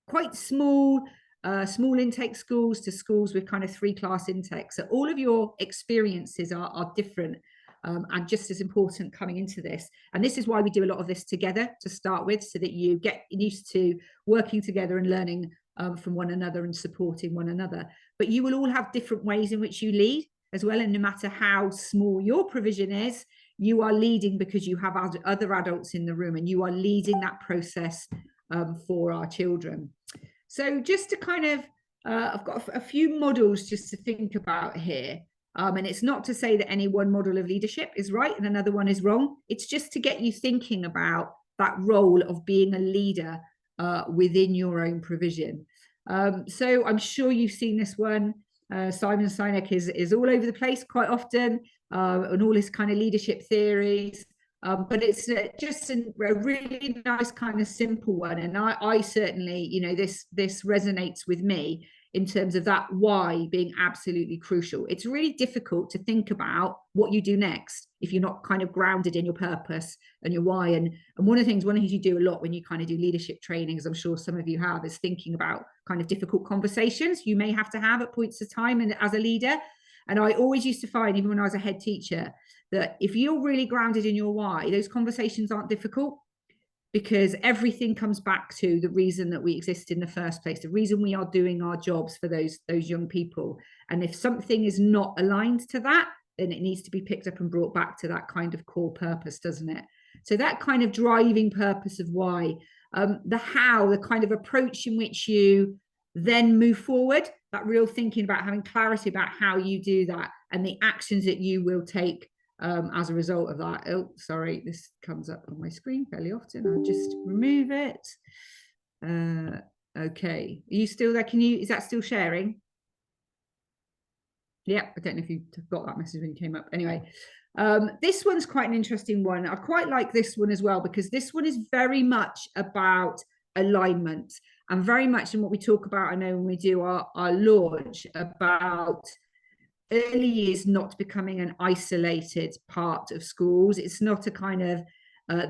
quite small intake schools to schools with kind of 3-class intakes. So all of your experiences are different. And just as important coming into this. And this is why we do a lot of this together to start with, so that you get used to working together and learning from one another and supporting one another. But you will all have different ways in which you lead as well. And no matter how small your provision is, you are leading because you have other adults in the room, and you are leading that process for our children. So just to kind of, I've got a few models just to think about here. And it's not to say that any one model of leadership is right and another one is wrong. It's just to get you thinking about that role of being a leader within your own provision. So I'm sure you've seen this one. Simon Sinek is all over the place quite often, and all his kind of leadership theories. But it's just a really nice kind of simple one. And I certainly, you know, this resonates with me in terms of that why being absolutely crucial. It's really difficult to think about what you do next if you're not kind of grounded in your purpose and your why. And one of the things you do a lot when you kind of do leadership training, as I'm sure some of you have, is thinking about kind of difficult conversations you may have to have at points of time and as a leader. And I always used to find, even when I was a head teacher, that if you're really grounded in your why, those conversations aren't difficult, because everything comes back to the reason that we exist in the first place, the reason we are doing our jobs for those young people. And if something is not aligned to that, then it needs to be picked up and brought back to that kind of core purpose, doesn't it? So that kind of driving purpose of why, the how, the kind of approach in which you then move forward, that real thinking about having clarity about how you do that and the actions that you will take as a result of that. Oh, sorry, this comes up on my screen fairly often. I'll just remove it. Okay, are you still there? Is that still sharing? Yeah, I don't know if you got that message when you came up. Anyway, this one's quite an interesting one. I quite like this one as well, because this one is very much about alignment, and very much in what we talk about, I know when we do our launch, about early years not becoming an isolated part of schools. It's not a kind of I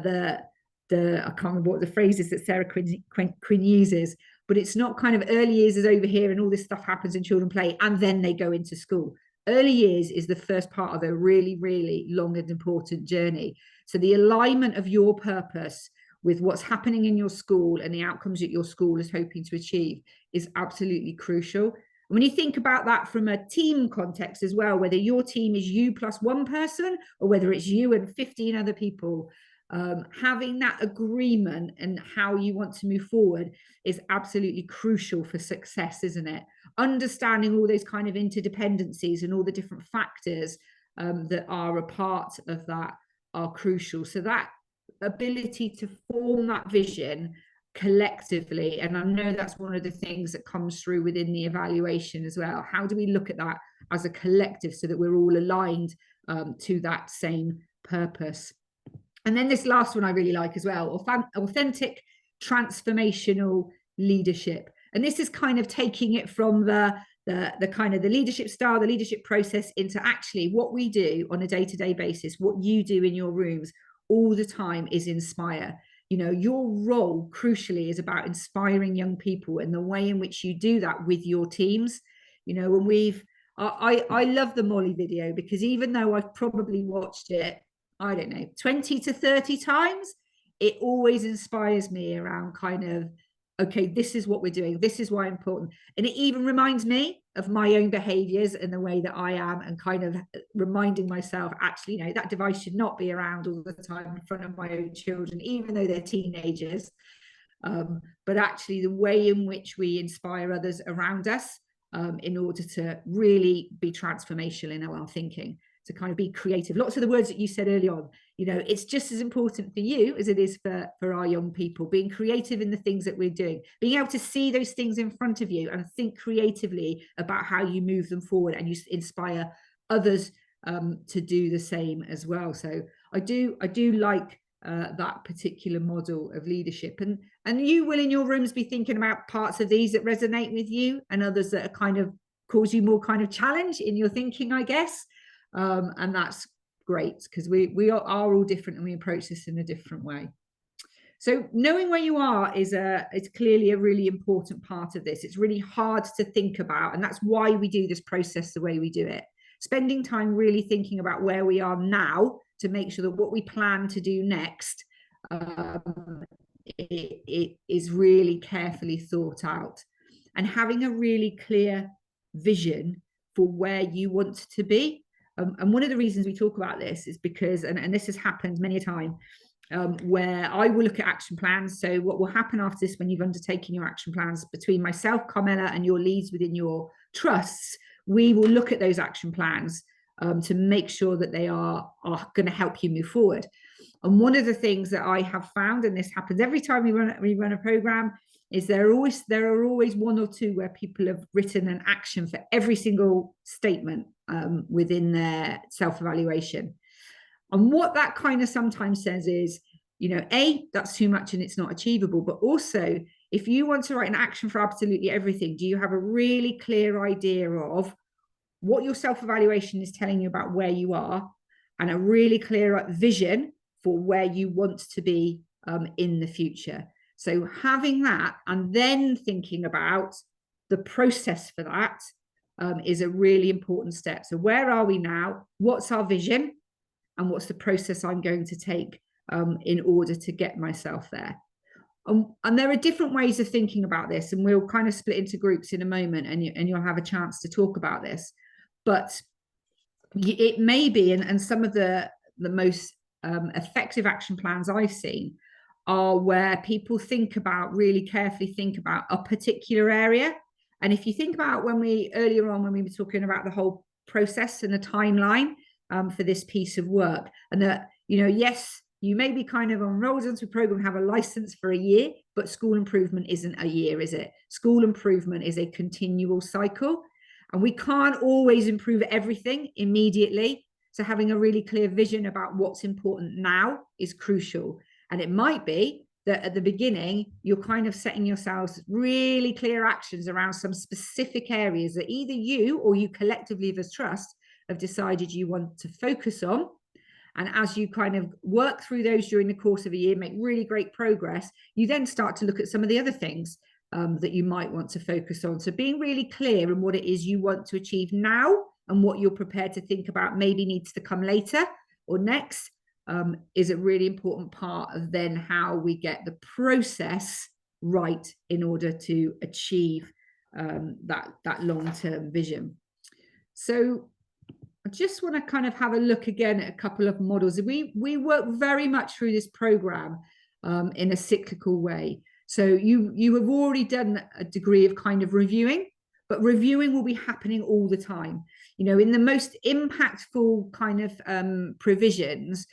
can't remember what the phrase is that Sarah Quinn uses, but it's not kind of early years is over here and all this stuff happens and children play and then they go into school. Early years is the first part of a really, really long and important journey. So the alignment of your purpose with what's happening in your school and the outcomes that your school is hoping to achieve is absolutely crucial. When you think about that from a team context as well, whether your team is you plus one person or whether it's you and 15 other people, having that agreement and how you want to move forward is absolutely crucial for success, isn't it? Understanding all those kind of interdependencies and all the different factors that are a part of that are crucial. So that ability to form that vision collectively, and I know that's one of the things that comes through within the evaluation as well. How do we look at that as a collective so that we're all aligned to that same purpose? And then this last one I really like as well, authentic transformational leadership. And this is kind of taking it from the kind of the leadership style, the leadership process, into actually what we do on a day-to-day basis. What you do in your rooms all the time is inspire. You know, your role crucially is about inspiring young people, and the way in which you do that with your teams. You know, when I love the Molly video, because even though I've probably watched it, I don't know, 20 to 30 times, it always inspires me around kind of, okay, this is what we're doing. This is why important. And it even reminds me of my own behaviors and the way that I am, and kind of reminding myself, actually, you know, that device should not be around all the time in front of my own children, even though they're teenagers. But actually the way in which we inspire others around us in order to really be transformational in our thinking, to kind of be creative. Lots of the words that you said early on, you know, it's just as important for you as it is for our young people, being creative in the things that we're doing, being able to see those things in front of you and think creatively about how you move them forward, and you inspire others to do the same as well. So I do like that particular model of leadership, and you will in your rooms be thinking about parts of these that resonate with you and others that are kind of cause you more kind of challenge in your thinking, I guess. And that's great, because we are all different and we approach this in a different way. So knowing where you are is clearly a really important part of this. It's really hard to think about, and that's why we do this process the way we do it. Spending time really thinking about where we are now to make sure that what we plan to do next it is really carefully thought out, and having a really clear vision for where you want to be. And one of the reasons we talk about this is because, and this has happened many a time, where I will look at action plans. So what will happen after this, when you've undertaken your action plans, between myself, Carmela, and your leads within your trusts, we will look at those action plans to make sure that they are going to help you move forward. And one of the things that I have found, and this happens every time we run a program, is there are always one or two where people have written an action for every single statement within their self-evaluation. And what that kind of sometimes says is, you know, A, that's too much and it's not achievable. But also, if you want to write an action for absolutely everything, do you have a really clear idea of what your self-evaluation is telling you about where you are, and a really clear vision for where you want to be in the future? So having that and then thinking about the process for that is a really important step. So where are we now? What's our vision? And what's the process I'm going to take in order to get myself there? And there are different ways of thinking about this, and we'll kind of split into groups in a moment, and you'll have a chance to talk about this. But it may be, and some of the most effective action plans I've seen are where people really carefully think about a particular area. And if you think about earlier on when we were talking about the whole process and the timeline for this piece of work, and that, you know, yes, you may be kind of enrolled into a program, have a license for a year, but school improvement isn't a year, is it? School improvement is a continual cycle, and we can't always improve everything immediately. So having a really clear vision about what's important now is crucial. And it might be that at the beginning, you're kind of setting yourselves really clear actions around some specific areas that either you or you collectively as trust have decided you want to focus on. And as you kind of work through those during the course of a year, make really great progress, you then start to look at some of the other things that you might want to focus on. So being really clear in what it is you want to achieve now and what you're prepared to think about maybe needs to come later or next is a really important part of then how we get the process right in order to achieve that long-term vision. So I just want to kind of have a look again at a couple of models. We work very much through this program in a cyclical way. So you have already done a degree of kind of reviewing, but reviewing will be happening all the time. You know, in the most impactful kind of provisions,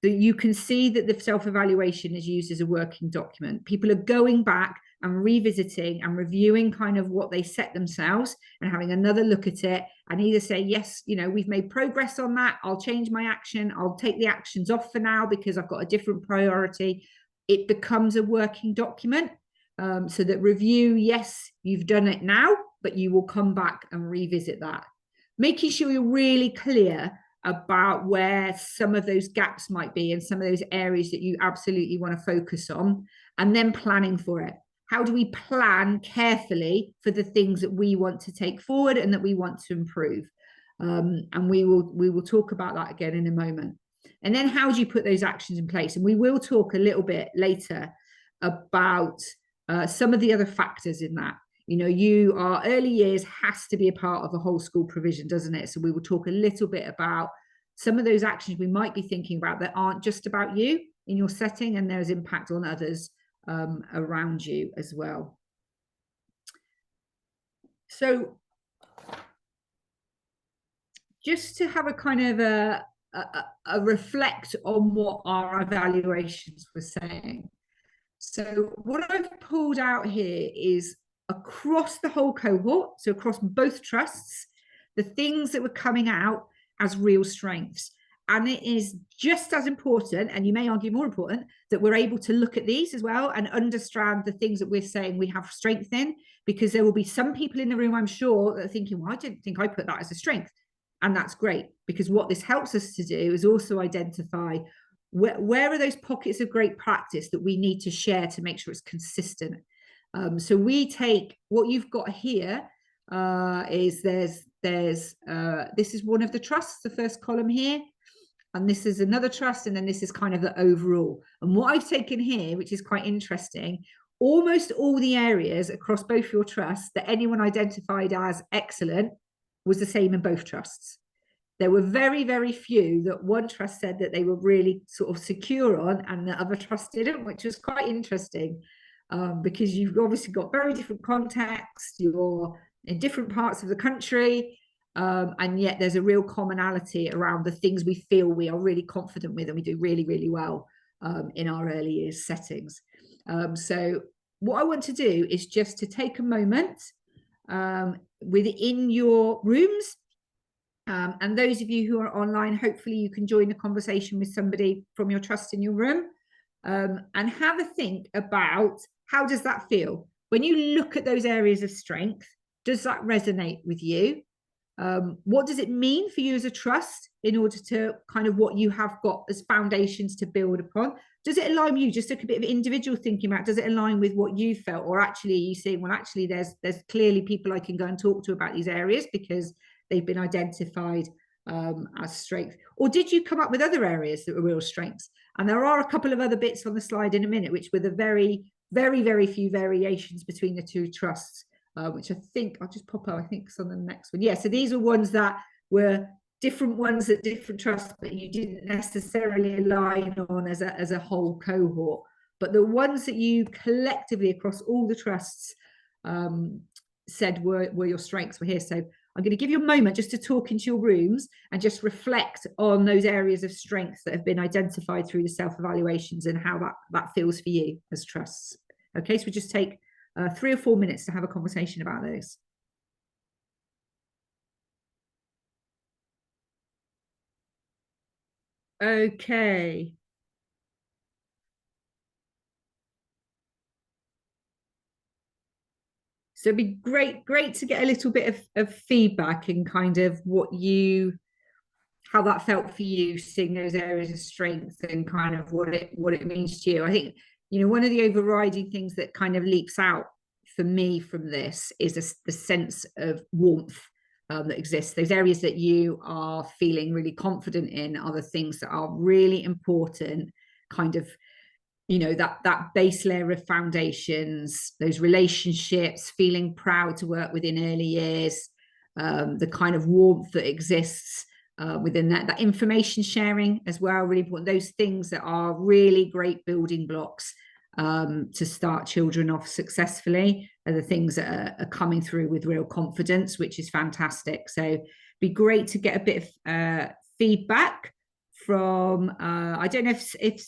that you can see that the self-evaluation is used as a working document. People are going back and revisiting and reviewing kind of what they set themselves and having another look at it, and either say, yes, you know, we've made progress on that, I'll change my action, I'll take the actions off for now because I've got a different priority. It becomes a working document, so that review, yes, you've done it now, but you will come back and revisit that. Making sure you're really clear about where some of those gaps might be and some of those areas that you absolutely want to focus on, and then planning for it. How do we plan carefully for the things that we want to take forward and that we want to improve? And we will talk about that again in a moment. And then how do you put those actions in place? And we will talk a little bit later about some of the other factors in that. You know, our early years has to be a part of a whole school provision, doesn't it? So we will talk a little bit about some of those actions we might be thinking about that aren't just about you in your setting, and there's impact on others around you as well. So just to have a kind of a reflect on what our evaluations were saying. So what I've pulled out here is across the whole cohort, so across both trusts, the things that were coming out as real strengths. And it is just as important, and you may argue more important, that we're able to look at these as well and understand the things that we're saying we have strength in, because there will be some people in the room, I'm sure, that are thinking, well, I didn't think I put that as a strength. And that's great, because what this helps us to do is also identify where are those pockets of great practice that we need to share to make sure it's consistent. So we take what you've got here is this is one of the trusts, the first column here, and this is another trust, and then this is kind of the overall. And what I've taken here, which is quite interesting, almost all the areas across both your trusts that anyone identified as excellent was the same in both trusts. there were very, very few that one trust said that they were really sort of secure on and the other trust didn't, which was quite interesting, because you've obviously got very different contexts, you're in different parts of the country, and yet there's a real commonality around the things we feel we are really confident with and we do really, really well in our early years settings. So what I want to do is just to take a moment within your rooms, and those of you who are online, hopefully you can join a conversation with somebody from your trust in your room, and have a think about, how does that feel? When you look at those areas of strength, does that resonate with you? What does it mean for you as a trust in order to kind of what you have got as foundations to build upon? Does it align with you? Just a bit of individual thinking about, does it align with what you felt? Or actually you see, well, actually there's clearly people I can go and talk to about these areas because they've been identified as strengths. Or did you come up with other areas that were real strengths? And there are a couple of other bits on the slide in a minute, which were the very, very, very few variations between the two trusts, which I think I'll just pop out, I think it's on the next one. Yeah, so these are ones that were different ones at different trusts, but you didn't necessarily align on as a whole cohort. But the ones that you collectively across all the trusts said were your strengths were here. So I'm going to give you a moment just to talk into your rooms and just reflect on those areas of strengths that have been identified through the self-evaluations and how that feels for you as trusts. Okay, so we just take 3 or 4 minutes to have a conversation about those. Okay. So it'd be great to get a little bit of feedback and kind of how that felt for you, seeing those areas of strength and kind of what it means to you. I think, you know, one of the overriding things that kind of leaps out for me from this is the sense of warmth that exists. Those areas that you are feeling really confident in are the things that are really important, kind of, you know, that base layer of foundations, those relationships, feeling proud to work within early years, the kind of warmth that exists within that information sharing as well, really important. Those things that are really great building blocks to start children off successfully are the things that are coming through with real confidence, which is fantastic. So it'd be great to get a bit of feedback from I don't know if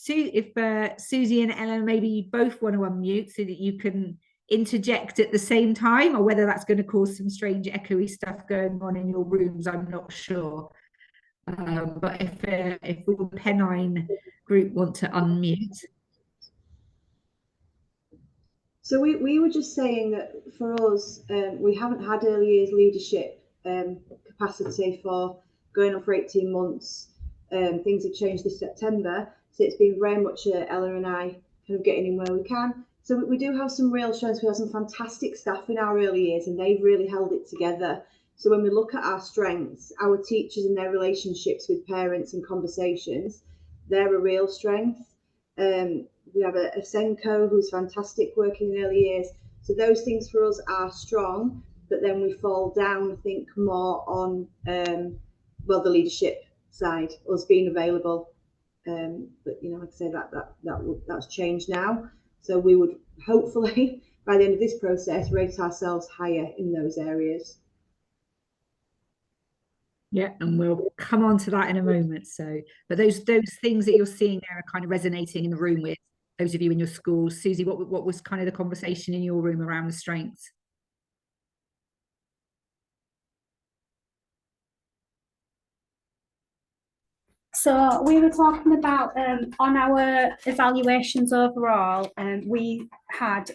Susie and Ellen, maybe you both want to unmute so that you can interject at the same time, or whether that's going to cause some strange echoey stuff going on in your rooms, I'm not sure. But if the Pennine group want to unmute. So we were just saying that for us, we haven't had early years leadership capacity for going on for 18 months. Things have changed this September, so it's been very much Ella and I kind of getting in where we can. So we do have some real strengths. We have some fantastic staff in our early years, and they've really held it together. So when we look at our strengths, our teachers and their relationships with parents and conversations, they're a real strength. We have a Senko who's fantastic working in early years. So those things for us are strong, but then we fall down, I think, more on the leadership side, us being available. But you know, like I say, that's changed now. So we would hopefully by the end of this process rate ourselves higher in those areas. Yeah, and we'll come on to that in a moment. So, but those things that you're seeing there are kind of resonating in the room with those of you in your schools. Susie, what was kind of the conversation in your room around the strengths? So we were talking about on our evaluations overall, we had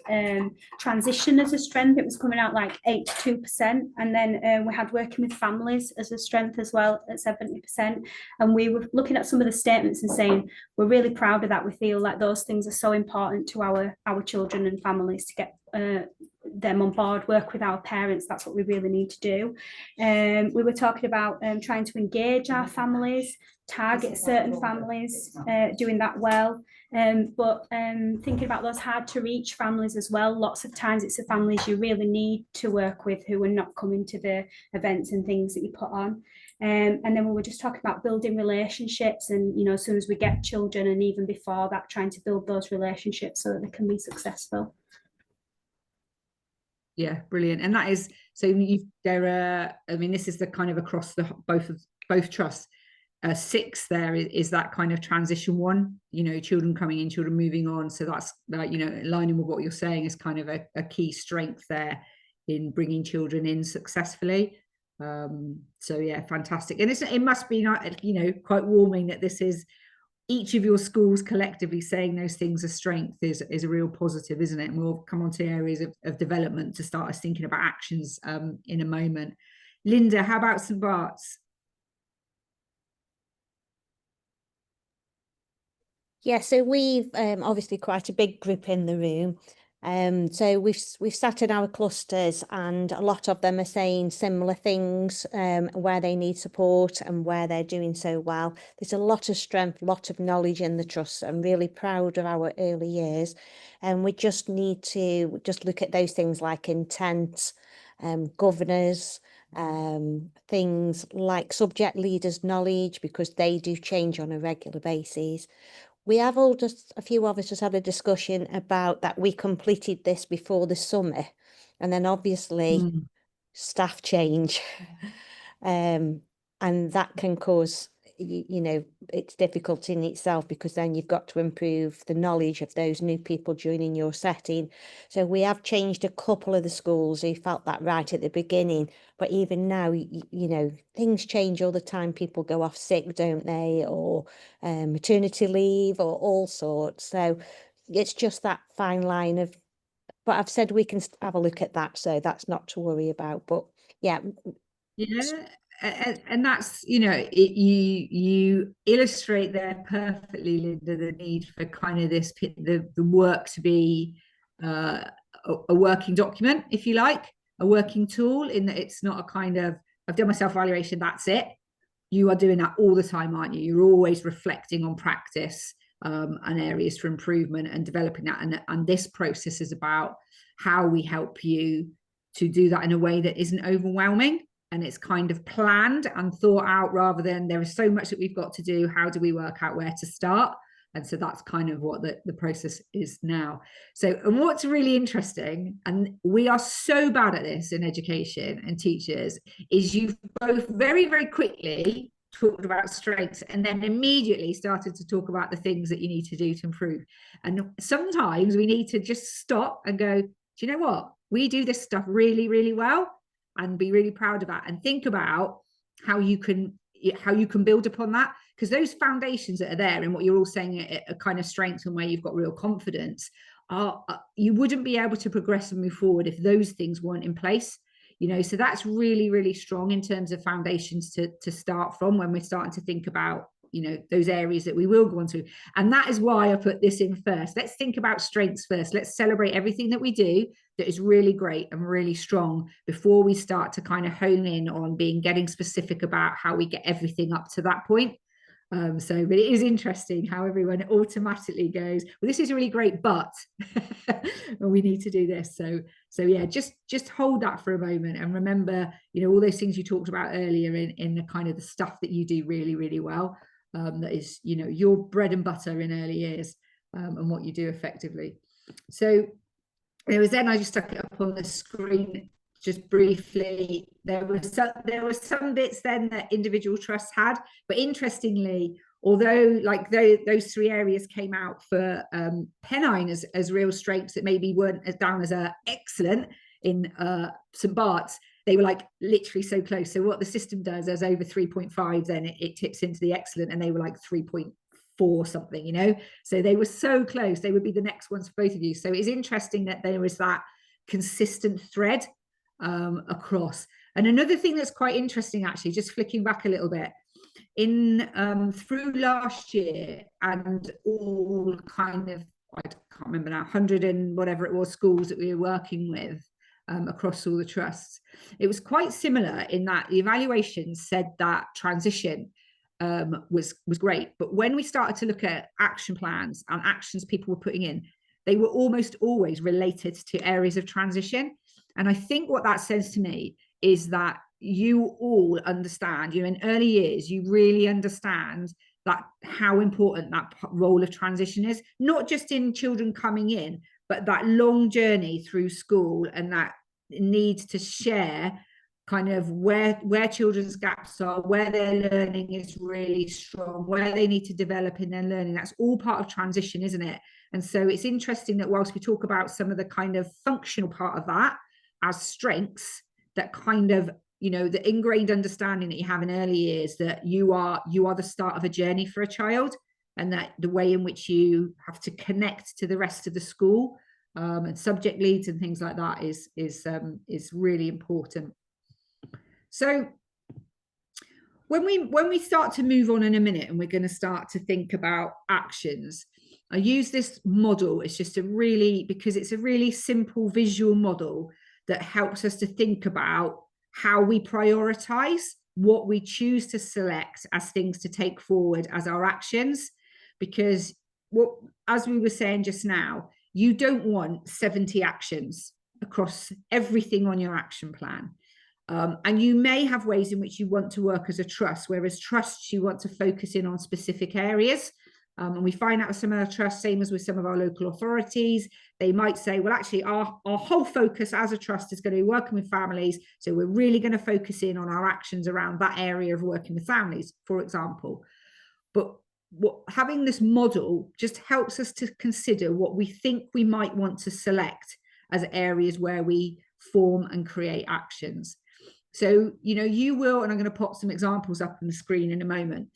transition as a strength. It was coming out like 82%, and then we had working with families as a strength as well at 70%. And we were looking at some of the statements and saying we're really proud of that. We feel like those things are so important to our children and families to get them on board, work with our parents. That's what we really need to do. We were talking about trying to engage our families, target certain families, doing that well, but thinking about those hard to reach families as well. Lots of times it's the families you really need to work with who are not coming to the events and things that you put on. And then we were just talking about building relationships, and you know, as soon as we get children, and even before that, trying to build those relationships so that they can be successful. Yeah, brilliant. And that is, so I mean, this is the kind of across the both trusts. 6 there is that kind of transition one, you know, children coming in, children moving on. So that's like, you know, aligning with what you're saying is kind of a key strength there in bringing children in successfully. So yeah, fantastic. And it must be not, you know, quite warming that this is each of your schools collectively saying those things as strength is a real positive, isn't it? And we'll come on to areas of development to start us thinking about actions in a moment. Linda, how about St Bart's? Yeah, so we've obviously quite a big group in the room. So we've sat in our clusters, and a lot of them are saying similar things, where they need support and where they're doing so well. There's a lot of strength, a lot of knowledge in the trust. I'm really proud of our early years, and we just need to just look at those things like intent, governors, things like subject leaders' knowledge, because they do change on a regular basis. We have a few of us just had a discussion about that. We completed this before the summer, and then obviously staff change, and that can cause, you know, it's difficult in itself, because then you've got to improve the knowledge of those new people joining your setting. So we have changed a couple of the schools who felt that right at the beginning, but even now, you know, things change all the time. People go off sick, don't they, or maternity leave, or all sorts. So it's just that fine line of, but I've said we can have a look at that, so that's not to worry about. But yeah. Yeah, and that's, you know, you illustrate there perfectly, Linda, the need for kind of this the work to be a working document, if you like, a working tool, in that it's not a kind of, I've done my self-evaluation, that's it. You are doing that all the time, aren't you? You're always reflecting on practice and areas for improvement and developing that. And this process is about how we help you to do that in a way that isn't overwhelming, and it's kind of planned and thought out, rather than there is so much that we've got to do, how do we work out where to start? And so that's kind of what the process is now. So, and what's really interesting, and we are so bad at this in education and teachers, is you've both very, very quickly talked about strengths and then immediately started to talk about the things that you need to do to improve. And sometimes we need to just stop and go, do you know what? We do this stuff really, really well, and be really proud of that, and think about how you can build upon that, because those foundations that are there and what you're all saying are kind of strengths and where you've got real confidence, you wouldn't be able to progress and move forward if those things weren't in place, you know. So that's really, really strong in terms of foundations to start from when we're starting to think about, you know, those areas that we will go on to. And that is why I put this in first. Let's think about strengths first. Let's celebrate everything that we do that is really great and really strong before we start to kind of hone in on getting specific about how we get everything up to that point. But it is interesting how everyone automatically goes, well, this is really great, but we need to do this. So yeah, just hold that for a moment and remember, you know, all those things you talked about earlier in the kind of the stuff that you do really, really well. That is, you know, your bread and butter in early years, and what you do effectively. So it was then, I just stuck it up on the screen just briefly. There were some bits then that individual trusts had, but interestingly, although like those 3 areas came out for Pennine as real strengths that maybe weren't as down as excellent in St Bart's, they were like literally so close. So what the system does, there's over 3.5, then it tips into the excellent, and they were like 3.4 something, you know. So they were so close, they would be the next ones for both of you. So it's interesting that there was that consistent thread across. And another thing that's quite interesting, actually, just flicking back a little bit, in through last year and all kind of, I can't remember now, 100 and whatever it was schools that we were working with across all the trusts, it was quite similar in that the evaluations said that transition was great, but when we started to look at action plans and actions people were putting in, they were almost always related to areas of transition. And I think what that says to me is that you all understand, you know, in early years, you really understand that how important that role of transition is, not just in children coming in, but that long journey through school, and that need to share kind of where children's gaps are, where their learning is really strong, where they need to develop in their learning. That's all part of transition, isn't it? And so it's interesting that whilst we talk about some of the kind of functional part of that as strengths, that kind of, you know, the ingrained understanding that you have in early years that you are the start of a journey for a child, and that the way in which you have to connect to the rest of the school and subject leads and things like that is really important. So when we start to move on in a minute, and we're going to start to think about actions, I use this model. It's just because it's a really simple visual model that helps us to think about how we prioritize what we choose to select as things to take forward as our actions. Because as we were saying just now, you don't want 70 actions across everything on your action plan. And you may have ways in which you want to work as a trust, whereas trusts, you want to focus in on specific areas. And we find out with some of our trusts, same as with some of our local authorities, they might say, well, actually, our whole focus as a trust is going to be working with families. So we're really going to focus in on our actions around that area of working with families, for example. But having this model just helps us to consider what we think we might want to select as areas where we form and create actions. So, you know, you will, and I'm going to pop some examples up on the screen in a moment.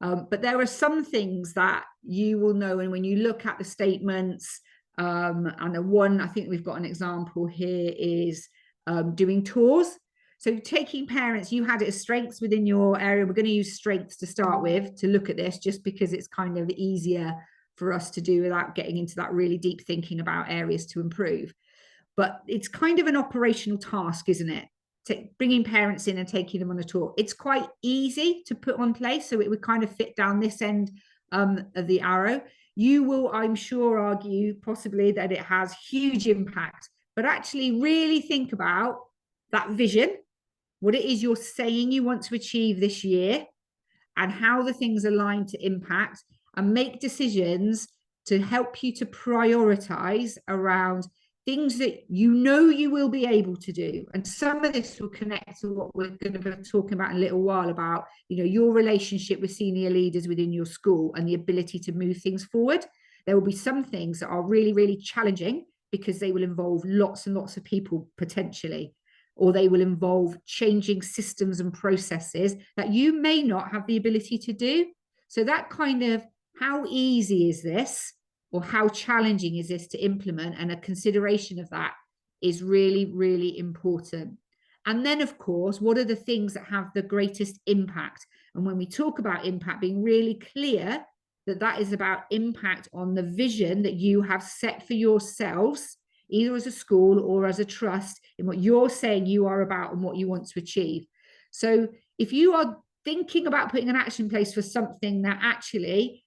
But there are some things that you will know, and when you look at the statements, and the one, I think we've got an example here, is doing tours. So taking parents, you had it as strengths within your area. We're going to use strengths to start with to look at this, just because it's kind of easier for us to do without getting into that really deep thinking about areas to improve. But it's kind of an operational task, isn't it? Bringing parents in and taking them on a tour. It's quite easy to put on place, so it would kind of fit down this end of the arrow. You will, I'm sure, argue possibly that it has huge impact, but actually really think about that vision, what it is you're saying you want to achieve this year, and how the things align to impact, and make decisions to help you to prioritize around things that you know you will be able to do. And some of this will connect to what we're going to be talking about in a little while about, you know, your relationship with senior leaders within your school and the ability to move things forward. There will be some things that are really, really challenging because they will involve lots and lots of people potentially, or they will involve changing systems and processes that you may not have the ability to do. So that kind of, how easy is this, or how challenging is this to implement, and a consideration of that is really, really important. And then, of course, what are the things that have the greatest impact? And when we talk about impact, being really clear that that is about impact on the vision that you have set for yourselves, either as a school or as a trust, in what you're saying you are about and what you want to achieve. So if you are thinking about putting an action in place for something that actually,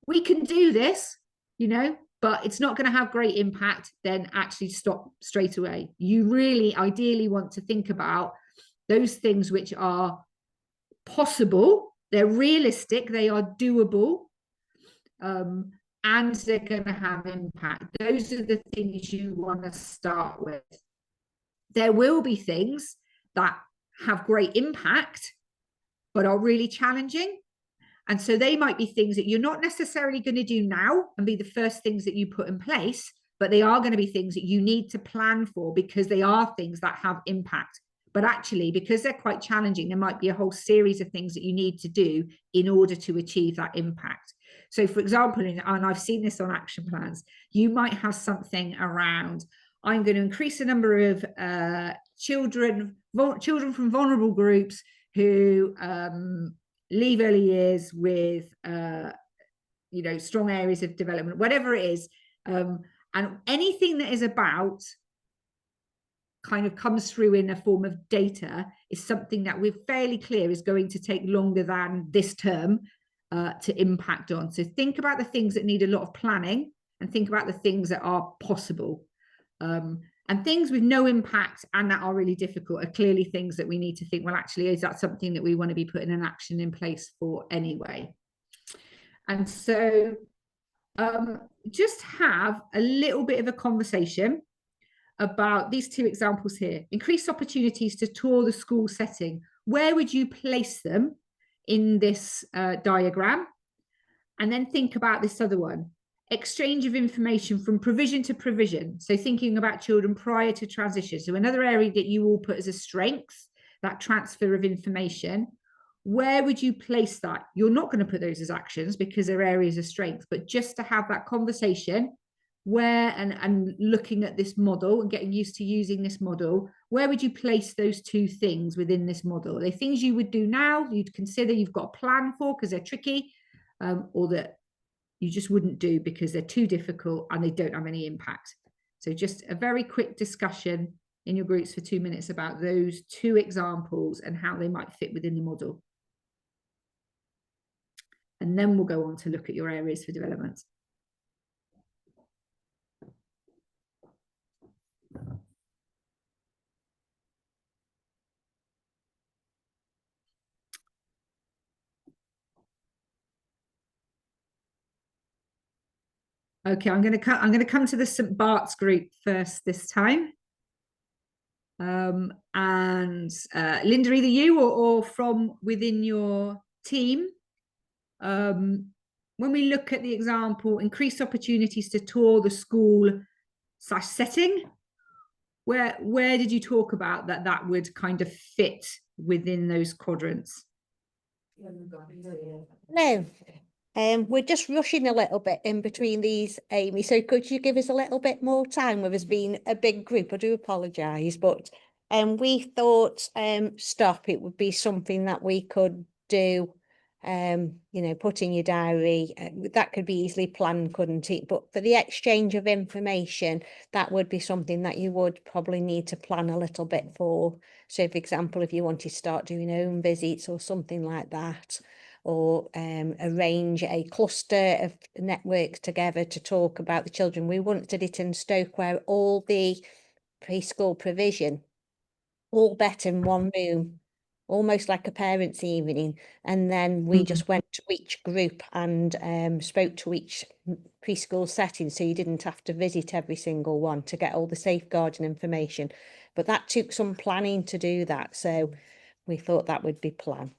we can do this, you know, but it's not going to have great impact, then actually stop straight away. You really ideally want to think about those things which are possible, they're realistic, they are doable, and they're going to have impact. Those are the things you want to start with. There will be things that have great impact, but are really challenging. And so they might be things that you're not necessarily going to do now and be the first things that you put in place, but they are going to be things that you need to plan for, because they are things that have impact. But actually, because they're quite challenging, there might be a whole series of things that you need to do in order to achieve that impact. So for example, and I've seen this on action plans, you might have something around, I'm going to increase the number of children from vulnerable groups who leave early years with, you know, strong areas of development, whatever it is. And anything that is about kind of comes through in a form of data is something that we're fairly clear is going to take longer than this term to impact on. So think about the things that need a lot of planning, and think about the things that are possible. And And things with no impact and that are really difficult are clearly things that we need to think, well, actually, is that something that we want to be putting an action in place for anyway? And so just have a little bit of a conversation about these two examples here. Increased opportunities to tour the school setting. Where would you place them in this diagram? And then think about this other one. Exchange of information from provision to provision. So thinking about children prior to transition. So another area that you all put as a strength, that transfer of information. Where would you place that? You're not going to put those as actions because they're areas of strength, but just to have that conversation where, and looking at this model and getting used to using this model, where would you place those two things within this model? Are they things you would do now, you'd consider, you've got a plan for because they're tricky, or that you just wouldn't do because they're too difficult and they don't have any impact? So just a very quick discussion in your groups for 2 minutes about those two examples and how they might fit within the model. And then we'll go on to look at your areas for development. Okay, I'm going to come to the St. Bart's group first this time. And Linda, either you or from within your team, when we look at the example, increased opportunities to tour the school / setting, where did you talk about that would kind of fit within those quadrants? No. We're just rushing a little bit in between these, Amy. So could you give us a little bit more time with us being a big group? I do apologise, but we thought stop, it would be something that we could do, you know, put in your diary. That could be easily planned, couldn't it? But for the exchange of information, that would be something that you would probably need to plan a little bit for. So for example, if you wanted to start doing home visits or something like that, or arrange a cluster of networks together to talk about the children. We wanted it in Stoke where all the preschool provision all met in one room, almost like a parents' evening. And then we just went to each group and spoke to each preschool setting, so you didn't have to visit every single one to get all the safeguarding information. But that took some planning to do that, so we thought that would be planned.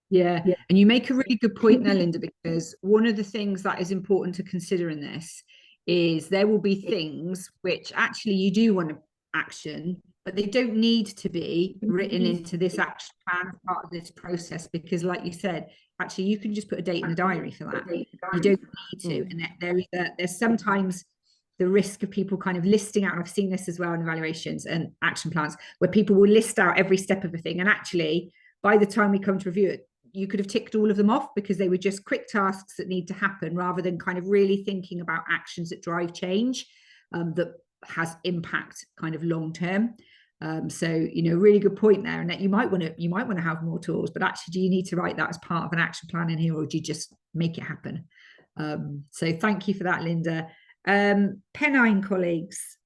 Yeah, and you make a really good point there, Linda, because one of the things that is important to consider in this is there will be things which actually you do want to action, but they don't need to be written into this action plan as part of this process, because like you said, actually you can just put a date in the diary for that. You don't need to. And there's sometimes the risk of people kind of listing out, and I've seen this as well in evaluations and action plans, where people will list out every step of a thing, and actually by the time we come to review it, you could have ticked all of them off because they were just quick tasks that need to happen, rather than kind of really thinking about actions that drive change, that has impact kind of long term. So, you know, really good point there, and that you might want to have more tools, but actually, do you need to write that as part of an action plan in here, or do you just make it happen? So thank you for that, Linda. Pennine colleagues.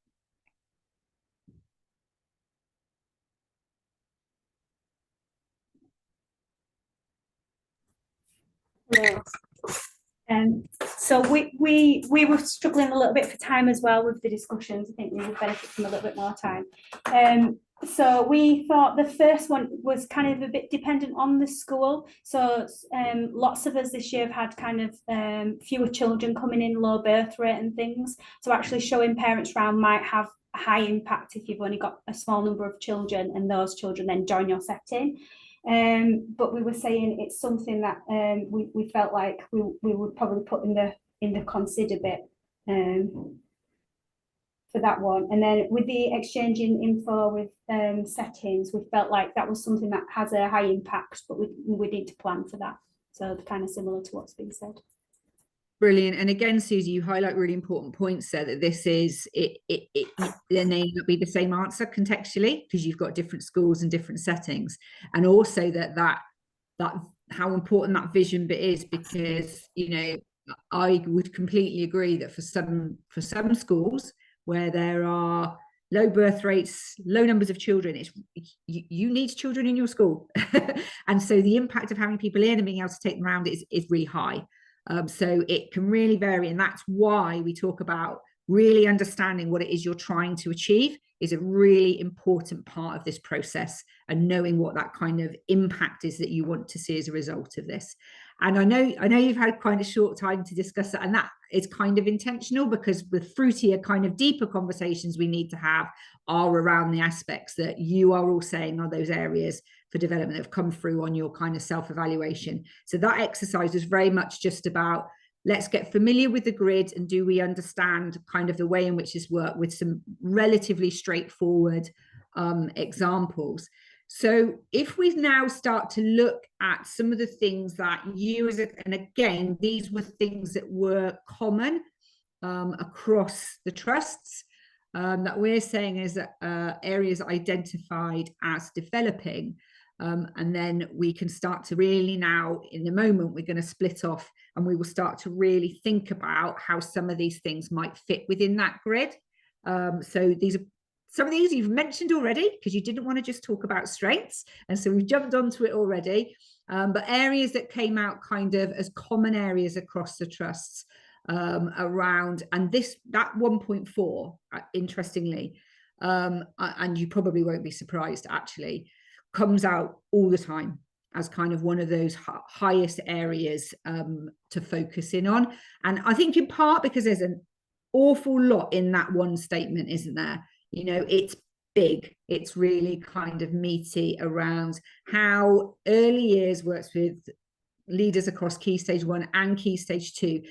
So we were struggling a little bit for time as well with the discussions. I think we would benefit from a little bit more time. So we thought the first one was kind of a bit dependent on the school. So lots of us this year have had kind of fewer children coming in, low birth rate and things. So actually showing parents around might have a high impact if you've only got a small number of children and those children then join your setting. But we were saying it's something that we felt like we would probably put in the consider bit for that one. And then with the exchanging info with settings, we felt like that was something that has a high impact, but we need to plan for that. So kind of similar to what's been said. Brilliant. And again, Susie, you highlight really important points there, that this is it there may not be the same answer contextually because you've got different schools and different settings, and also that how important that vision bit is, because, you know, I would completely agree that for some schools where there are low birth rates, low numbers of children. You need children in your school. And so the impact of having people in and being able to take them around is really high. So it can really vary. And that's why we talk about really understanding what it is you're trying to achieve is a really important part of this process, and knowing what that kind of impact is that you want to see as a result of this. And I know you've had quite a short time to discuss that, and that is kind of intentional, because the fruitier kind of deeper conversations we need to have are around the aspects that you are all saying are those areas for development that have come through on your kind of self-evaluation. So that exercise is very much just about, let's get familiar with the grid, and do we understand kind of the way in which this works, with some relatively straightforward examples. So if we now start to look at some of the things that you and again, these were things that were common across the trusts, that we're saying is areas identified as developing. And then we can start to really now, in the moment, we're going to split off and we will start to really think about how some of these things might fit within that grid. So these are some of these you've mentioned already, because you didn't want to just talk about strengths. And so we've jumped onto it already. But areas that came out kind of as common areas across the trusts around, and that 1.4, interestingly, and you probably won't be surprised actually, comes out all the time as kind of one of those highest areas to focus in on. And I think in part because there's an awful lot in that one statement, isn't there? You know, it's big, it's really kind of meaty around how early years works with leaders across Key Stage 1 and Key Stage 2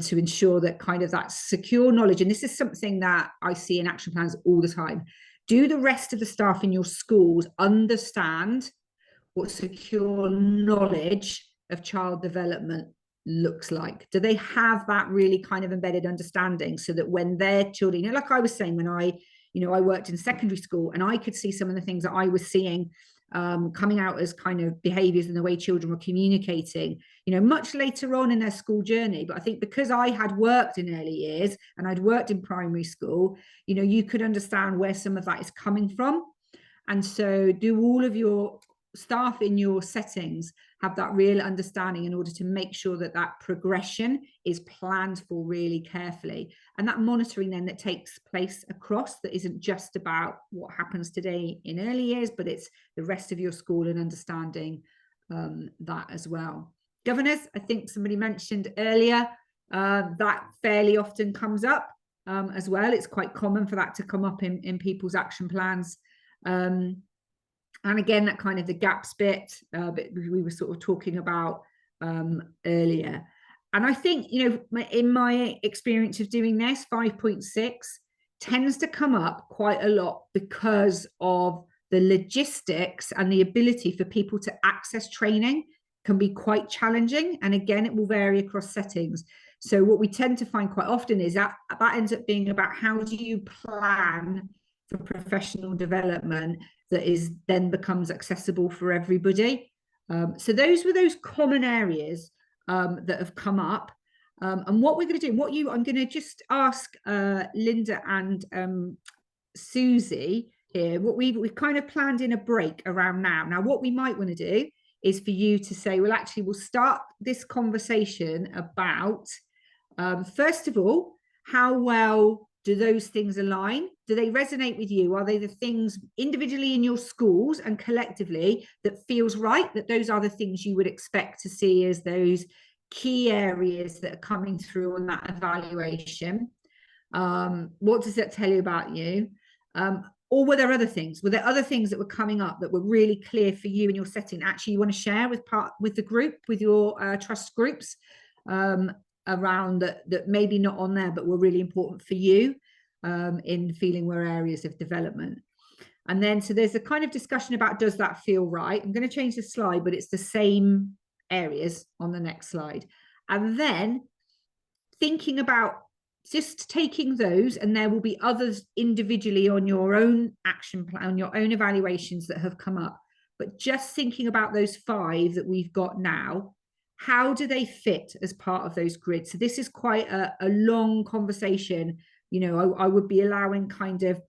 to ensure that kind of that secure knowledge. And this is something that I see in action plans all the time. Do the rest of the staff in your schools understand what secure knowledge of child development looks like? Do they have that really kind of embedded understanding, so that when their children, you know, like I was saying, when I worked in secondary school, and I could see some of the things that I was seeing coming out as kind of behaviors and the way children were communicating, you know, much later on in their school journey. But I think because I had worked in early years and I'd worked in primary school, you know, you could understand where some of that is coming from. And so do all of your staff in your settings have that real understanding in order to make sure that that progression is planned for really carefully, and that monitoring then that takes place across, that isn't just about what happens today in early years, but it's the rest of your school and understanding that as well. Governors, I think somebody mentioned earlier, that fairly often comes up as well. It's quite common for that to come up in people's action plans. And again, that kind of the gaps bit we were sort of talking about earlier. And I think, you know, in my experience of doing this, 5.6 tends to come up quite a lot because of the logistics, and the ability for people to access training can be quite challenging. And again, it will vary across settings. So what we tend to find quite often is that ends up being about how do you plan for professional development that is then becomes accessible for everybody. So those were those common areas that have come up. And what we're going to do, I'm going to just ask Linda and Susie here, what we've kind of planned in a break around now. Now, what we might want to do is for you to say, well, actually, we'll start this conversation about, first of all, how well do those things align? Do they resonate with you? Are they the things individually in your schools and collectively that feels right, that those are the things you would expect to see as those key areas that are coming through on that evaluation? What does that tell you about you? Or were there other things? Were there other things that were coming up that were really clear for you in your setting? Actually, you want to share with the group, with your trust groups, around that maybe not on there, but were really important for you in feeling were areas of development. And then, so there's a kind of discussion about, does that feel right? I'm going to change the slide, but it's the same areas on the next slide. And then thinking about just taking those, and there will be others individually on your own action plan, your own evaluations that have come up, but just thinking about those 5 that we've got now, how do they fit as part of those grids? So this is quite a long conversation. You know, I would be allowing kind of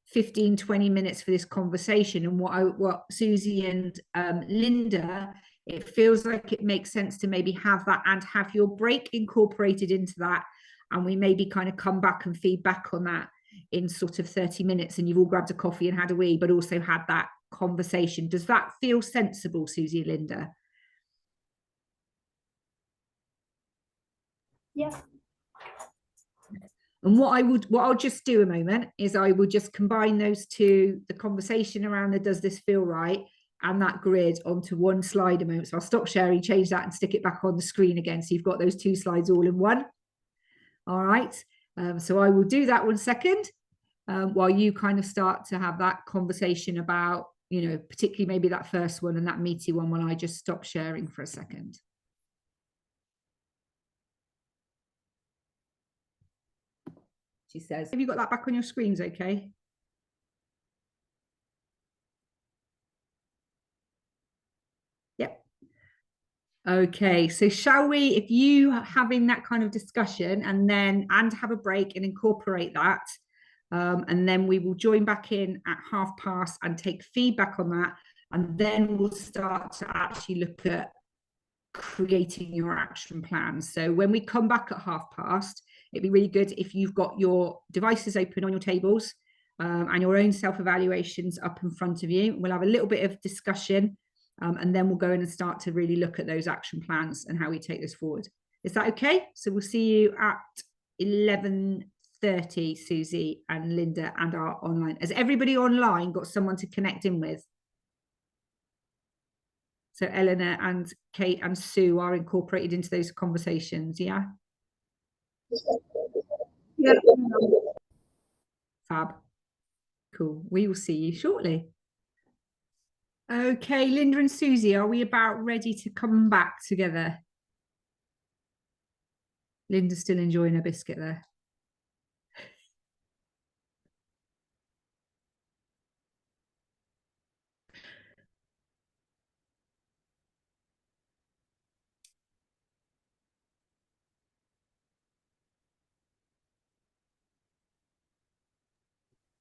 15, 20 minutes for this conversation. And what Susie and Linda, it feels like it makes sense to maybe have that and have your break incorporated into that. And we maybe kind of come back and feedback on that in sort of 30 minutes, and you've all grabbed a coffee and had a wee, but also had that conversation. Does that feel sensible, Susie and Linda? Yeah. And what I'll just do a moment is I will just combine those two, the conversation around the does this feel right and that grid onto one slide a moment. So I'll stop sharing, change that and stick it back on the screen again. So you've got those two slides all in one. All right. So I will do that 1 second while you kind of start to have that conversation about, you know, particularly maybe that first one and that meaty one when I just stop sharing for a second. She says, have you got that back on your screens? Okay. Yep. Okay, so shall we, if you are having that kind of discussion and have a break and incorporate that, and then we will join back in at past and take feedback on that, and then we'll start to actually look at creating your action plans. So when we come back at past, it'd be really good if you've got your devices open on your tables and your own self-evaluations up in front of you. We'll have a little bit of discussion and then we'll go in and start to really look at those action plans and how we take this forward. Is that okay? So we'll see you at 11:30, Susie and Linda, and our online. Has everybody online got someone to connect in with? So Eleanor and Kate and Sue are incorporated into those conversations, yeah? Yeah. Fab. Cool. We will see you shortly. Okay, Linda and Susie, are we about ready to come back together? Linda's still enjoying her biscuit there.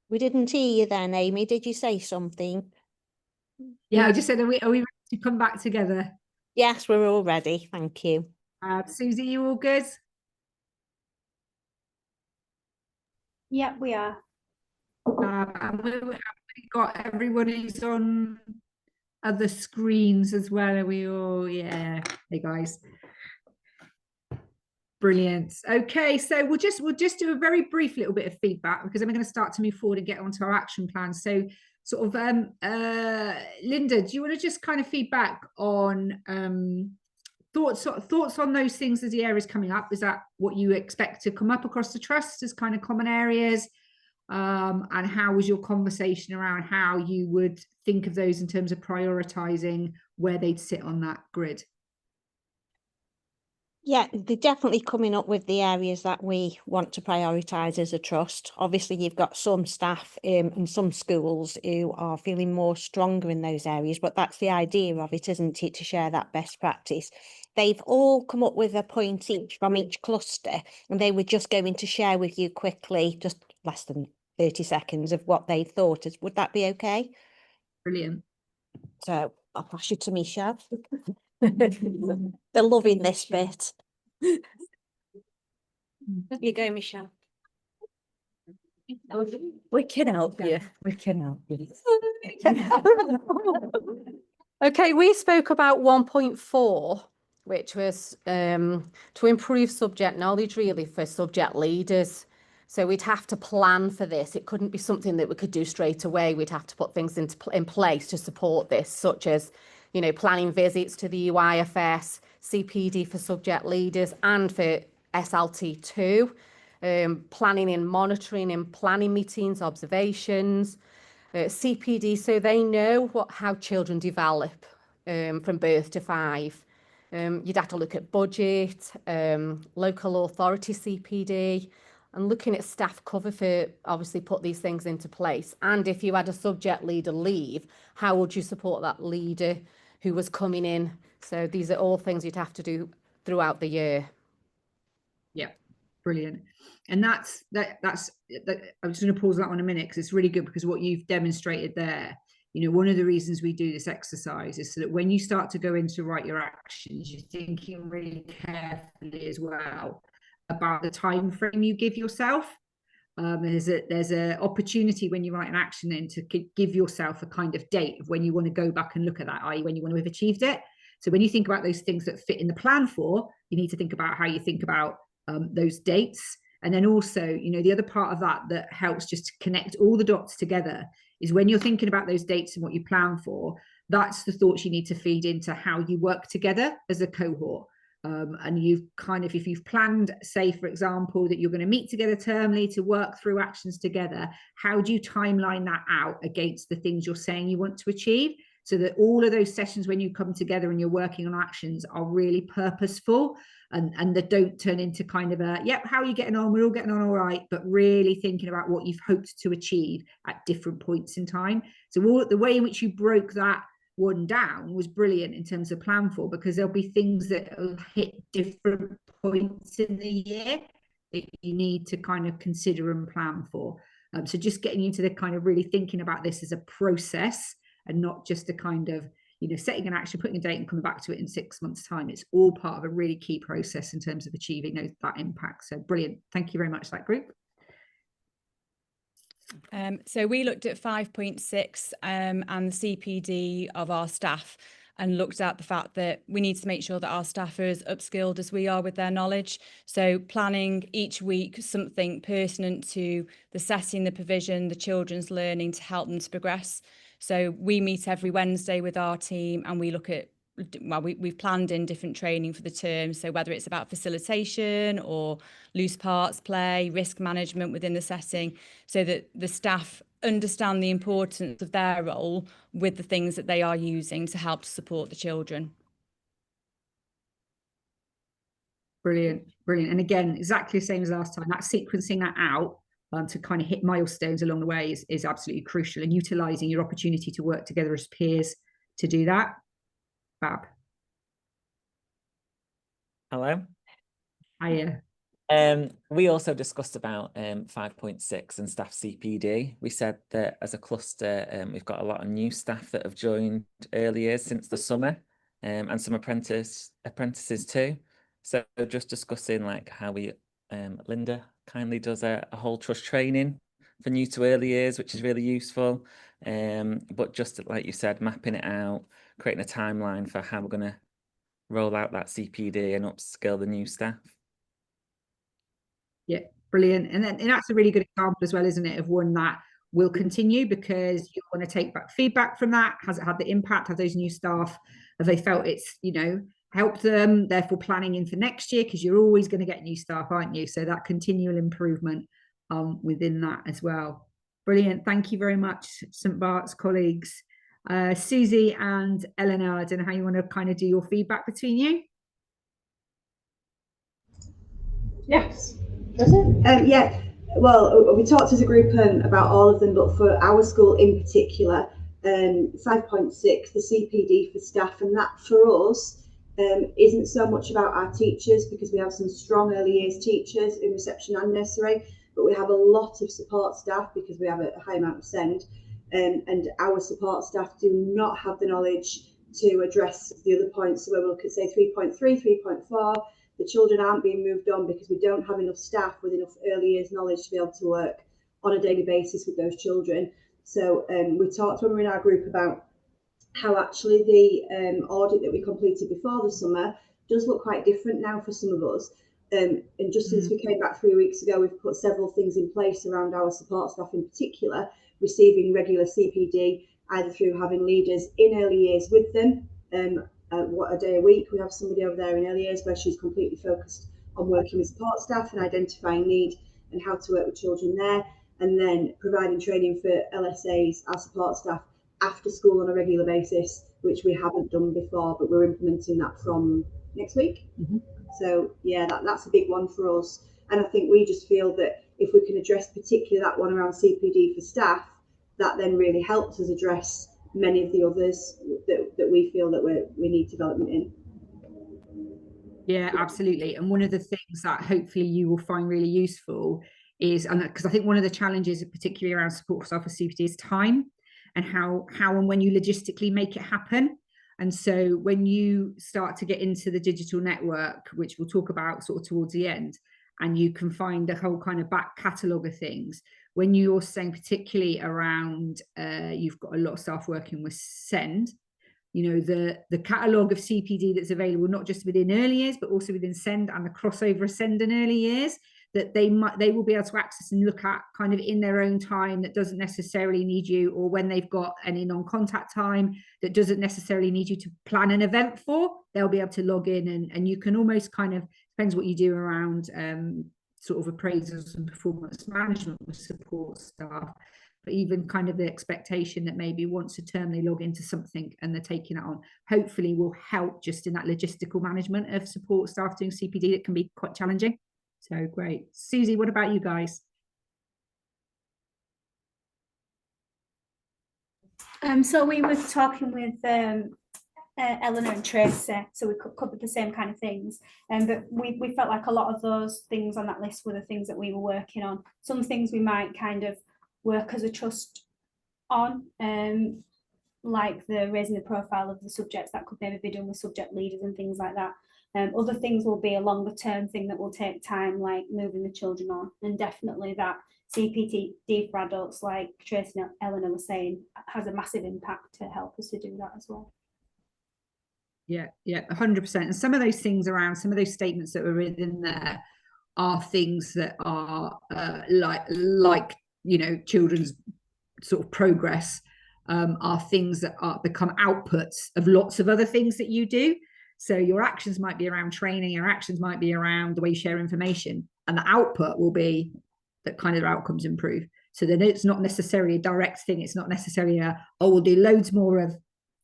We didn't hear you then, Amy. Did you say something? Yeah, I just said, are we ready to come back together? Yes, we're all ready. Thank you. Susie, you all good? Yeah, we are. And we've got everyone who's on other screens as well. Are we all? Yeah. Hey guys. Brilliant. Okay, so we'll just do a very brief little bit of feedback because then we're going to start to move forward and get onto our action plan. So sort of Linda, do you want to just kind of feedback on thoughts on those things as the areas coming up? Is that what you expect to come up across the trust as kind of common areas? And how was your conversation around how you would think of those in terms of prioritizing where they'd sit on that grid? Yeah, they're definitely coming up with the areas that we want to prioritise as a trust. Obviously, you've got some staff in some schools who are feeling more stronger in those areas, but that's the idea of it, isn't it, to share that best practice. They've all come up with a point each from each cluster, and they were just going to share with you quickly, just less than 30 seconds of what they thought. Would that be okay? Brilliant. So I'll pass you to Michelle. They're loving this bit. You go, Michelle. We can help you. We can help you. Okay, we spoke about 1.4, which was to improve subject knowledge really for subject leaders. So we'd have to plan for this. It couldn't be something that we could do straight away. We'd have to put things in place to support this, such as, you know, planning visits to the UIFS, CPD for subject leaders and for SLT2, planning and monitoring and planning meetings, observations, CPD, so they know how children develop from birth to 5. You'd have to look at budget, local authority CPD, and looking at staff cover for obviously put these things into place. And if you had a subject leader leave, how would you support that leader who was coming in? So these are all things you'd have to do throughout the year. Yeah. Brilliant. And that's I'm just going to pause that one a minute, because it's really good, because what you've demonstrated there, you know, one of the reasons we do this exercise is so that when you start to go in to write your actions, you're thinking really carefully as well about the time frame you give yourself. There's a opportunity when you write an action in to give yourself a kind of date of when you want to go back and look at that, i.e. when you want to have achieved it. So when you think about those things that fit in the plan for, you need to think about how you think about those dates. And then also, you know, the other part of that helps just to connect all the dots together is when you're thinking about those dates and what you plan for, that's the thoughts you need to feed into how you work together as a cohort. And you've kind of, if you've planned, say, for example, that you're going to meet together termly to work through actions together, how do you timeline that out against the things you're saying you want to achieve, so that all of those sessions when you come together and you're working on actions are really purposeful, and that don't turn into kind of a, yep, how are you getting on? We're all getting on all right, but really thinking about what you've hoped to achieve at different points in time. So the way in which you broke that one down was brilliant in terms of plan for, because there'll be things that will hit different points in the year that you need to kind of consider and plan for. So just getting into the kind of really thinking about this as a process and not just a kind of, you know, setting an action, putting a date and coming back to it in 6 months' time. It's all part of a really key process in terms of achieving that impact. So brilliant. Thank you very much, that group. So we looked at 5.6 and the CPD of our staff, and looked at the fact that we need to make sure that our staff are as upskilled as we are with their knowledge. So planning each week something pertinent to the setting, the provision, the children's learning to help them to progress. So we meet every Wednesday with our team, and we look at, well, we've planned in different training for the term. So whether it's about facilitation or loose parts play, risk management within the setting, so that the staff understand the importance of their role with the things that they are using to help to support the children. Brilliant, brilliant. And again, exactly the same as last time, that sequencing that out to kind of hit milestones along the way is absolutely crucial, and utilising your opportunity to work together as peers to do that. Fab. Hello. Hiya. We also discussed about 5.6 and staff CPD. We said that as a cluster, we've got a lot of new staff that have joined early years since the summer, and some apprentices too. So just discussing like how we, Linda kindly does a whole trust training for new to early years, which is really useful. But just like you said, mapping it out, creating a timeline for how we're going to roll out that CPD and upskill the new staff. Yeah, brilliant. And that's a really good example as well, isn't it, of one that will continue, because you want to take back feedback from that. Has it had the impact? Have those new staff, have they felt it's, you know, helped them, therefore planning in for next year, because you're always going to get new staff, aren't you? So that continual improvement within that as well. Brilliant. Thank you very much, St Bart's colleagues. Susie and Eleanor, I don't know how you want to kind of do your feedback between you. Yes. Does it? Yeah. Well, we talked as a group about all of them, but for our school in particular, 5.6, the CPD for staff, and that for us isn't so much about our teachers, because we have some strong early years teachers in reception and nursery, but we have a lot of support staff because we have a high amount of SEND, and our support staff do not have the knowledge to address the other points. So where we look at, say, 3.3, 3.4, the children aren't being moved on because we don't have enough staff with enough early years knowledge to be able to work on a daily basis with those children. So we talked when we were in our group about how actually the audit that we completed before the summer does look quite different now for some of us. And just since we came back 3 weeks ago, we've put several things in place around our support staff in particular, receiving regular CPD, either through having leaders in early years with them, a day a week. We have somebody over there in early years where she's completely focused on working with support staff and identifying need and how to work with children there, and then providing training for LSAs, our support staff, after school on a regular basis, which we haven't done before, but we're implementing that from next week. So yeah, that's a big one for us. And I think we just feel that if we can address particularly that one around CPD for staff, that then really helps us address many of the others that we feel that we need development in. Yeah, absolutely. And one of the things that hopefully you will find really useful is, and because I think one of the challenges, particularly around support staff for CPD, is time, and how and when you logistically make it happen. And so when you start to get into the digital network, which we'll talk about sort of towards the end, and you can find the whole kind of back catalogue of things, when you're saying particularly around, you've got a lot of staff working with SEND, you know, the catalogue of CPD that's available, not just within early years, but also within SEND and the crossover of SEND and early years, that they will be able to access and look at kind of in their own time, that doesn't necessarily need you, or when they've got any non-contact time that doesn't necessarily need you to plan an event for, they'll be able to log in, and you can almost kind of, depends what you do around sort of appraisals and performance management with support staff, but even kind of the expectation that maybe once a term they log into something and they're taking it on, hopefully will help just in that logistical management of support staff doing CPD that can be quite challenging. So great. Susie, what about you guys? So we were talking with Eleanor and Tracy, so we covered the same kind of things, but we felt like a lot of those things on that list were the things that we were working on. Some things we might kind of work as a trust on, like the raising the profile of the subjects that could maybe be done with subject leaders and things like that. Other things will be a longer term thing that will take time, like moving the children on, and definitely that CPD for adults, like Tracy and Eleanor were saying, has a massive impact to help us to do that as well. Yeah, 100%. And some of those things around, some of those statements that were written there are things that are like you know, children's sort of progress, are things that are become outputs of lots of other things that you do. So your actions might be around training, your actions might be around the way you share information, and the output will be that kind of outcomes improve. So then it's not necessarily a direct thing. It's not necessarily we'll do loads more of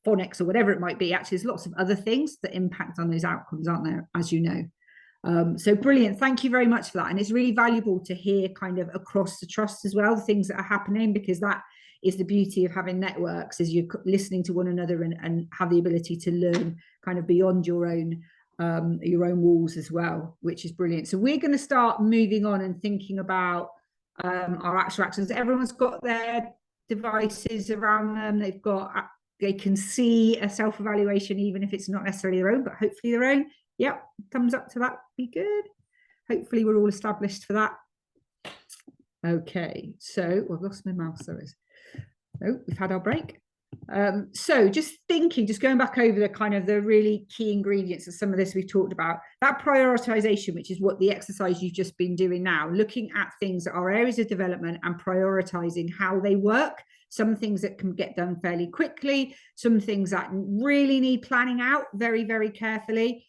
phonics or whatever it might be. Actually, there's lots of other things that impact on those outcomes, aren't there, as you know. So brilliant. Thank you very much for that. And it's really valuable to hear kind of across the trust as well, the things that are happening, because that is the beauty of having networks, is you're listening to one another and have the ability to learn kind of beyond your own walls as well, which is brilliant. So we're going to start moving on and thinking about our actual actions. Everyone's got their devices around them. They can see a self-evaluation, even if it's not necessarily their own, but hopefully their own. Yep, thumbs up to that, be good. Hopefully we're all established for that. Okay, so I've lost my mouse, there is. Oh, we've had our break. So just going back over the kind of the really key ingredients of some of this we've talked about, that prioritization, which is what the exercise you've just been doing now, looking at things that are areas of development and prioritizing how they work. Some things that can get done fairly quickly, some things that really need planning out very, very carefully,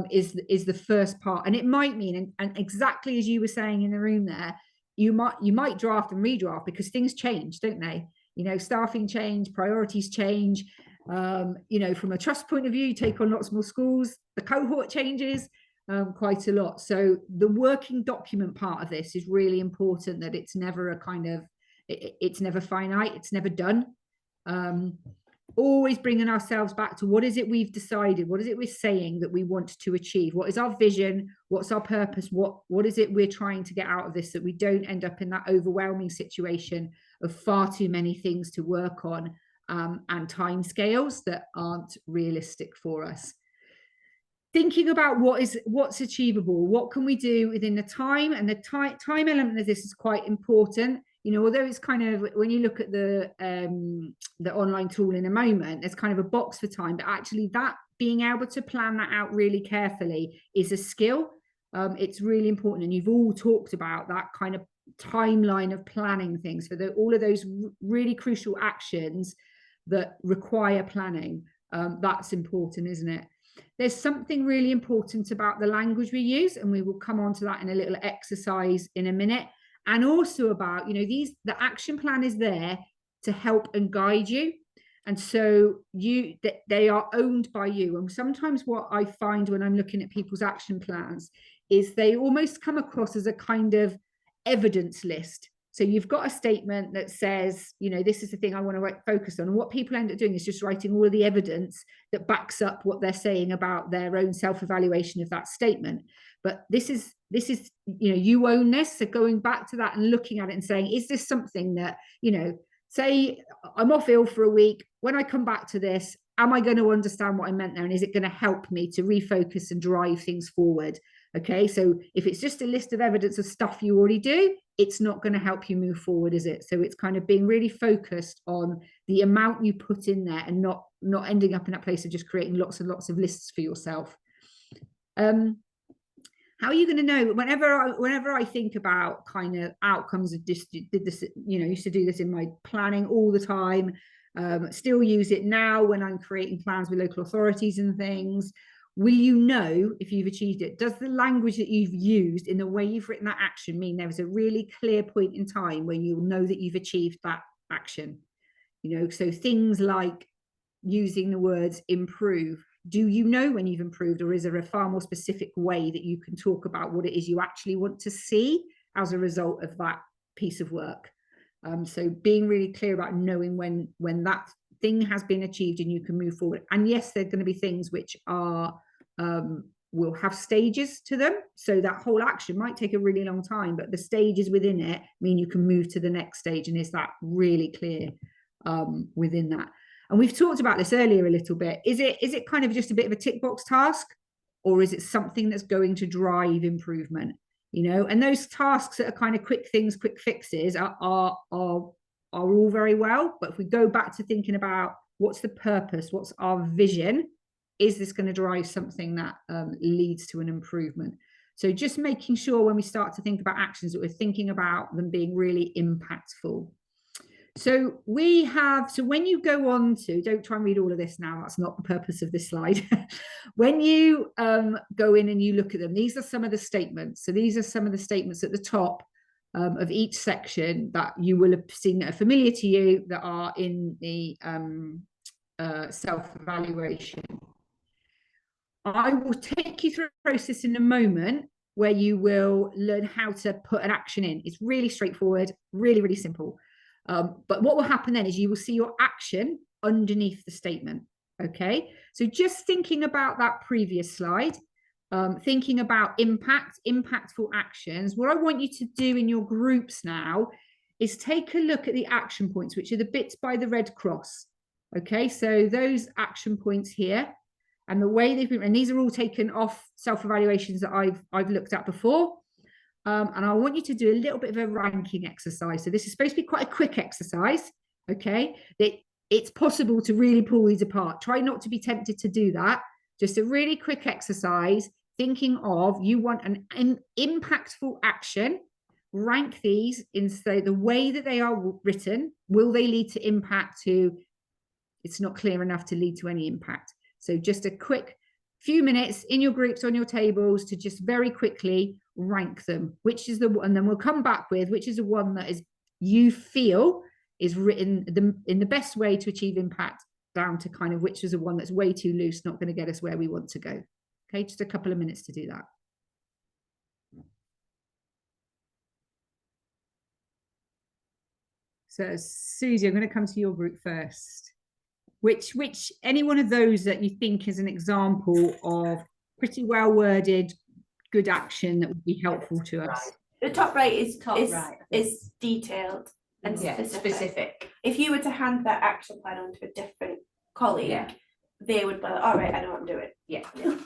is the first part. And it might mean, and exactly as you were saying in the room there, you might draft and redraft because things change, don't they? You know, staffing change, priorities change. You know, from a trust point of view, you take on lots more schools, the cohort changes quite a lot. So the working document part of this is really important, that it's never a kind of, it's never finite, it's never done. Always bringing ourselves back to what is it we've decided, what is it we're saying that we want to achieve, what is our vision, what's our purpose, what is it we're trying to get out of this, that we don't end up in that overwhelming situation of far too many things to work on, and timescales that aren't realistic for us. Thinking about what's achievable, what can we do within the time, and the time element of this is quite important. You know, although it's kind of, when you look at the online tool in a moment, there's kind of a box for time, but actually that being able to plan that out really carefully is a skill. It's really important, and you've all talked about that kind of timeline of planning things for all of those really crucial actions that require planning. That's important, isn't it? There's something really important about the language we use, and we will come on to that in a little exercise in a minute. And also about, you know, the action plan is there to help and guide you. And so they are owned by you. And sometimes what I find when I'm looking at people's action plans is they almost come across as a kind of evidence list. So you've got a statement that says, you know, this is the thing I want to focus on. And what people end up doing is just writing all of the evidence that backs up what they're saying about their own self-evaluation of that statement. But this is, you know, you own this. So going back to that and looking at it and saying, is this something that, you know, say I'm off ill for a week. When I come back to this, am I going to understand what I meant there? And is it going to help me to refocus and drive things forward? Okay, so if it's just a list of evidence of stuff you already do, it's not going to help you move forward, is it? So it's kind of being really focused on the amount you put in there and not ending up in that place of just creating lots and lots of lists for yourself. How are you going to know? Whenever I think about kind of outcomes of this, did this, you know, used to do this in my planning all the time. Still use it now when I'm creating plans with local authorities and things. Will you know if you've achieved it? Does the language that you've used in the way you've written that action mean there was a really clear point in time where you'll know that you've achieved that action? You know, so things like using the words improve. Do you know when you've improved, or is there a far more specific way that you can talk about what it is you actually want to see as a result of that piece of work? So being really clear about knowing when that thing has been achieved and you can move forward. And yes, there are going to be things which are will have stages to them. So that whole action might take a really long time, but the stages within it mean you can move to the next stage. And is that really clear within that? And we've talked about this earlier a little bit. Is it kind of just a bit of a tick box task, or is it something that's going to drive improvement? You know, and those tasks that are kind of quick things, quick fixes are all very well. But if we go back to thinking about what's the purpose, what's our vision, is this going to drive something that leads to an improvement? So just making sure when we start to think about actions that we're thinking about them being really impactful. So we have, so when you go on to, don't try and read all of this now, that's not the purpose of this slide. When you go in and you look at them, these are some of the statements. So these are some of the statements at the top of each section that you will have seen that are familiar to you, that are in the self-evaluation. I will take you through a process in a moment where you will learn how to put an action in. It's really straightforward, really, really simple. But what will happen then is you will see your action underneath the statement. Okay, so just thinking about that previous slide, thinking about impactful actions, what I want you to do in your groups now is take a look at the action points, which are the bits by the red cross. Okay, so those action points here, and the way they've been, and these are all taken off self-evaluations that I've looked at before. And I want you to do a little bit of a ranking exercise. So this is supposed to be quite a quick exercise, okay? It's possible to really pull these apart. Try not to be tempted to do that. Just a really quick exercise, thinking of, you want an impactful action. Rank these in, say, the way that they are written. Will they lead to impact? To, it's not clear enough to lead to any impact. So just a quick few minutes in your groups, on your tables, to just very quickly rank them, which is the one, and then we'll come back with which is the one that is you feel is written in the best way to achieve impact, down to kind of which is the one that's way too loose, not going to get us where we want to go. Okay, just a couple of minutes to do that. So Susie, I'm going to come to your group first. Which any one of those that you think is an example of pretty well worded good action that would be helpful to us? The top right is detailed and Yeah, specific. If you were to hand that action plan on to a different colleague, they would be like, all right, I know what I'm doing. Yeah. And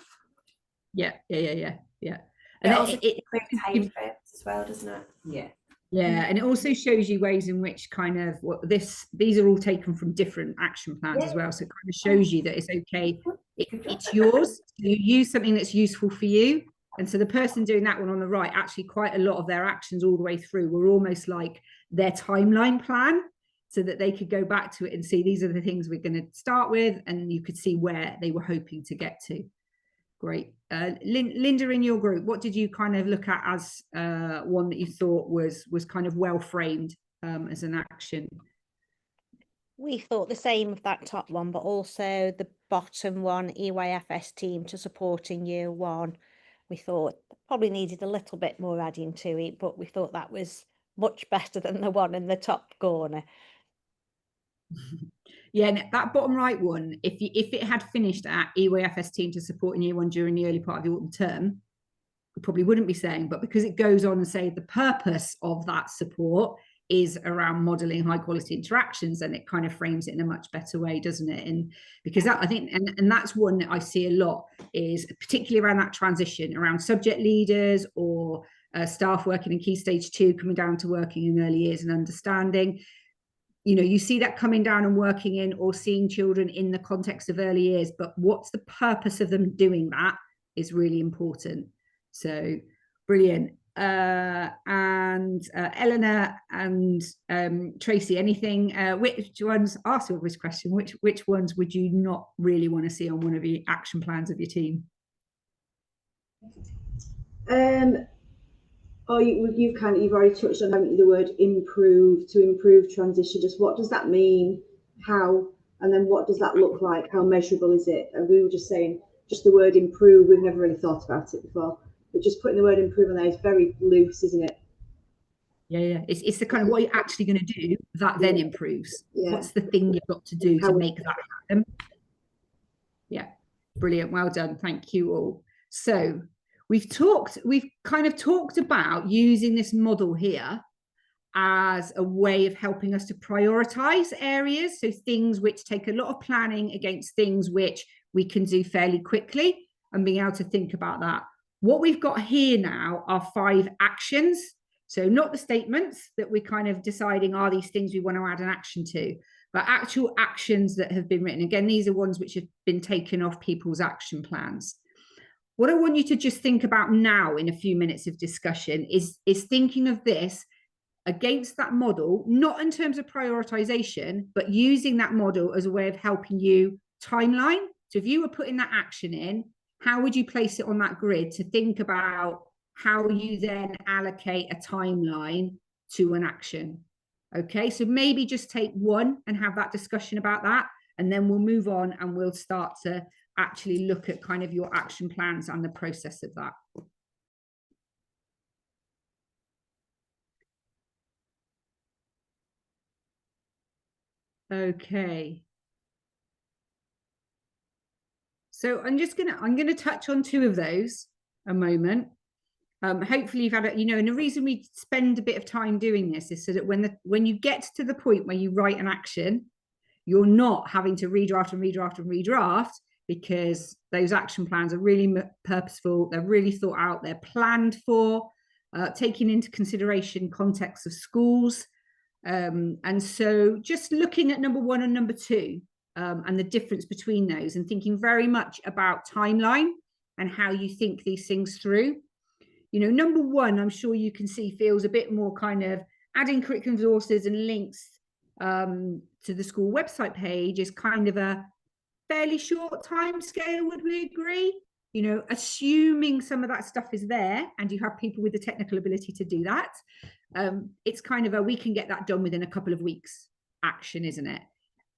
it also quick time frames as well, doesn't it? Yeah, and it also shows you ways in which kind of these are all taken from different action plans as well. So it kind of shows you that it's okay. It's yours. You use something that's useful for you. And so the person doing that one on the right, actually quite a lot of their actions all the way through were almost like their timeline plan, so that they could go back to it and see these are the things we're going to start with, and you could see where they were hoping to get to. Great. Linda, in your group, what did you kind of look at as one that you thought was kind of well framed as an action? We thought the same of that top one, but also the bottom one, EYFS team to supporting year one. We thought probably needed a little bit more adding to it, but we thought that was much better than the one in the top corner. Yeah, and that bottom right one, if it had finished at EYFS team to support in year 1 during the early part of the autumn term, we probably wouldn't be saying, but because it goes on and say the purpose of that support is around modeling high quality interactions, and it kind of frames it in a much better way, doesn't it? And because that, I think, and that's one that I see a lot, is particularly around that transition around subject leaders or staff working in Key Stage 2 coming down to working in early years and understanding. You know, you see that coming down and working in or seeing children in the context of early years, but what's the purpose of them doing that is really important. So brilliant. And Eleanor and Tracy, anything, which ones, ask your this question, which ones would you not really want to see on one of the action plans of your team? Oh, you've already touched on, haven't you, the word improve, to improve transition. Just what does that mean? How? And then what does that look like? How measurable is it? And we were just saying, just the word improve, we've never really thought about it before. But just putting the word improve on there is very loose, isn't it? Yeah. It's the kind of what you're actually going to do that then improves. Yeah. What's the thing you've got to do to make that happen? Yeah, brilliant. Well done. Thank you all. So we've kind of talked about using this model here as a way of helping us to prioritize areas. So things which take a lot of planning against things which we can do fairly quickly, and being able to think about that. What we've got here now are 5 actions. So not the statements that we're kind of deciding are these things we want to add an action to, but actual actions that have been written. Again, these are ones which have been taken off people's action plans. What I want you to just think about now in a few minutes of discussion is thinking of this against that model, not in terms of prioritization, but using that model as a way of helping you timeline. So if you were putting that action in, how would you place it on that grid to think about how you then allocate a timeline to an action? Okay, so maybe just take one and have that discussion about that, and then we'll move on and we'll start to actually look at kind of your action plans and the process of that. Okay. So I'm gonna touch on 2 of those a moment. Hopefully you've had and the reason we spend a bit of time doing this is so that when you get to the point where you write an action, you're not having to redraft and redraft and redraft, because those action plans are really purposeful, they're really thought out, they're planned for, taking into consideration context of schools. And so just looking at number 1 and number 2 and the difference between those, and thinking very much about timeline and how you think these things through. Number 1, I'm sure you can see, feels a bit more kind of adding curriculum resources and links to the school website page is kind of a fairly short time scale, would we agree? Assuming some of that stuff is there and you have people with the technical ability to do that, it's kind of we can get that done within a couple of weeks action, isn't it?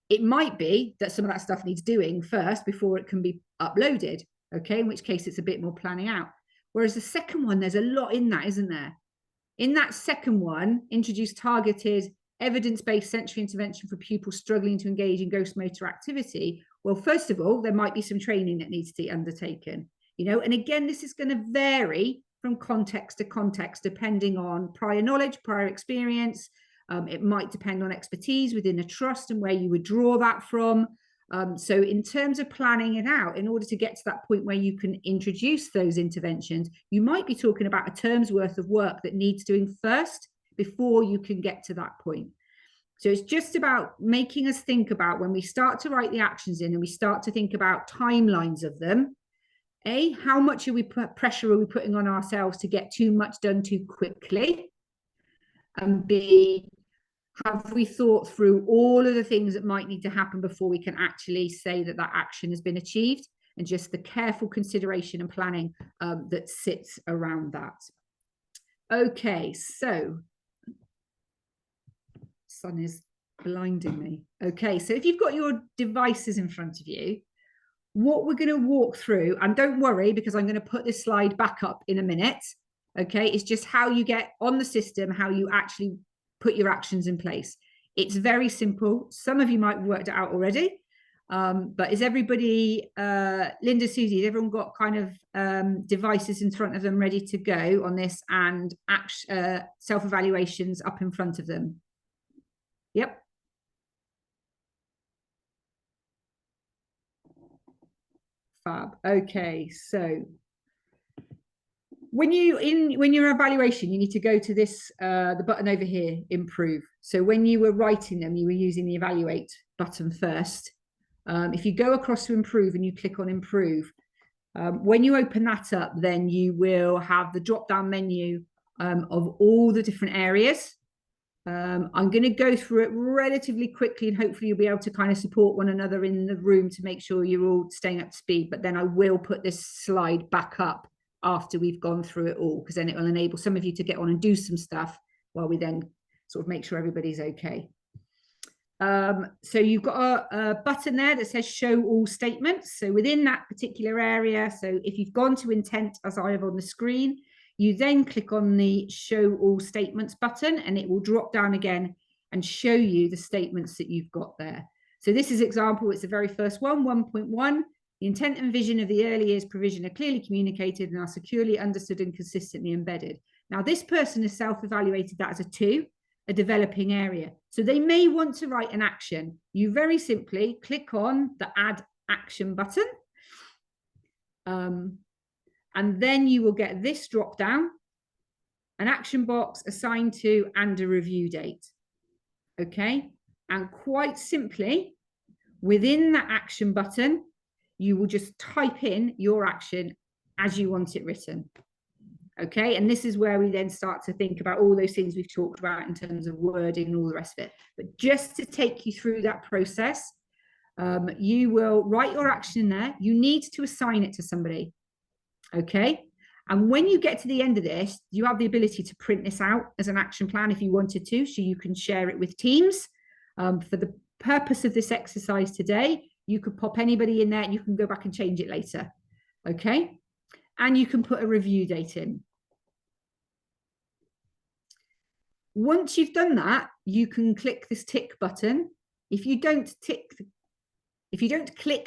It might be that some of that stuff needs doing first before it can be uploaded, okay, in which case it's a bit more planning out. Whereas the second one, there's a lot in that, isn't there? In that second one, introduce targeted evidence-based sensory intervention for pupils struggling to engage in gross motor activity. Well, first of all, there might be some training that needs to be undertaken, and again, this is going to vary from context to context, depending on prior knowledge, prior experience. It might depend on expertise within a trust and where you would draw that from. So in terms of planning it out, in order to get to that point where you can introduce those interventions, you might be talking about a term's worth of work that needs doing first before you can get to that point. So it's just about making us think about, when we start to write the actions in and we start to think about timelines of them, A, how much pressure are we putting on ourselves to get too much done too quickly? And B, have we thought through all of the things that might need to happen before we can actually say that action has been achieved, and just the careful consideration and planning that sits around that. Okay, so sun is blinding me. Okay, so if you've got your devices in front of you, what we're going to walk through, and don't worry because I'm going to put this slide back up in a minute, Okay, it's just how you get on the system, how you actually put your actions in place. It's very simple. Some of you might have worked it out already, but is everybody, Linda, Susie, has everyone got kind of devices in front of them ready to go on this, and self-evaluations up in front of them? Yep. Fab. Okay, so when you're evaluation, you need to go to this the button over here, improve. So when you were writing them, you were using the evaluate button first. If you go across to improve and you click on improve, when you open that up, then you will have the drop down menu of all the different areas. I'm going to go through it relatively quickly, and hopefully you'll be able to kind of support one another in the room to make sure you're all staying up to speed. But then I will put this slide back up after we've gone through it all, because then it will enable some of you to get on and do some stuff while we then sort of make sure everybody's okay. So you've got a button there that says show all statements. So within that particular area, so if you've gone to intent as I have on the screen, you then click on the show all statements button, and it will drop down again and show you the statements that you've got there. So this is example, it's the very first one, 1.1. The intent and vision of the early years provision are clearly communicated and are securely understood and consistently embedded. Now this person has self-evaluated that as a 2, a developing area. So they may want to write an action. You very simply click on the add action button. And then you will get this drop down, an action box assigned to, and a review date. Okay. And quite simply, within that action button, you will just type in your action as you want it written. Okay. And this is where we then start to think about all those things we've talked about in terms of wording and all the rest of it. But just to take you through that process, you will write your action in there. You need to assign it to somebody. Okay. And when you get to the end of this, you have the ability to print this out as an action plan if you wanted to, so you can share it with teams. For the purpose of this exercise today, you could pop anybody in there and you can go back and change it later. Okay. And you can put a review date in. Once you've done that, you can click this tick button. If you don't click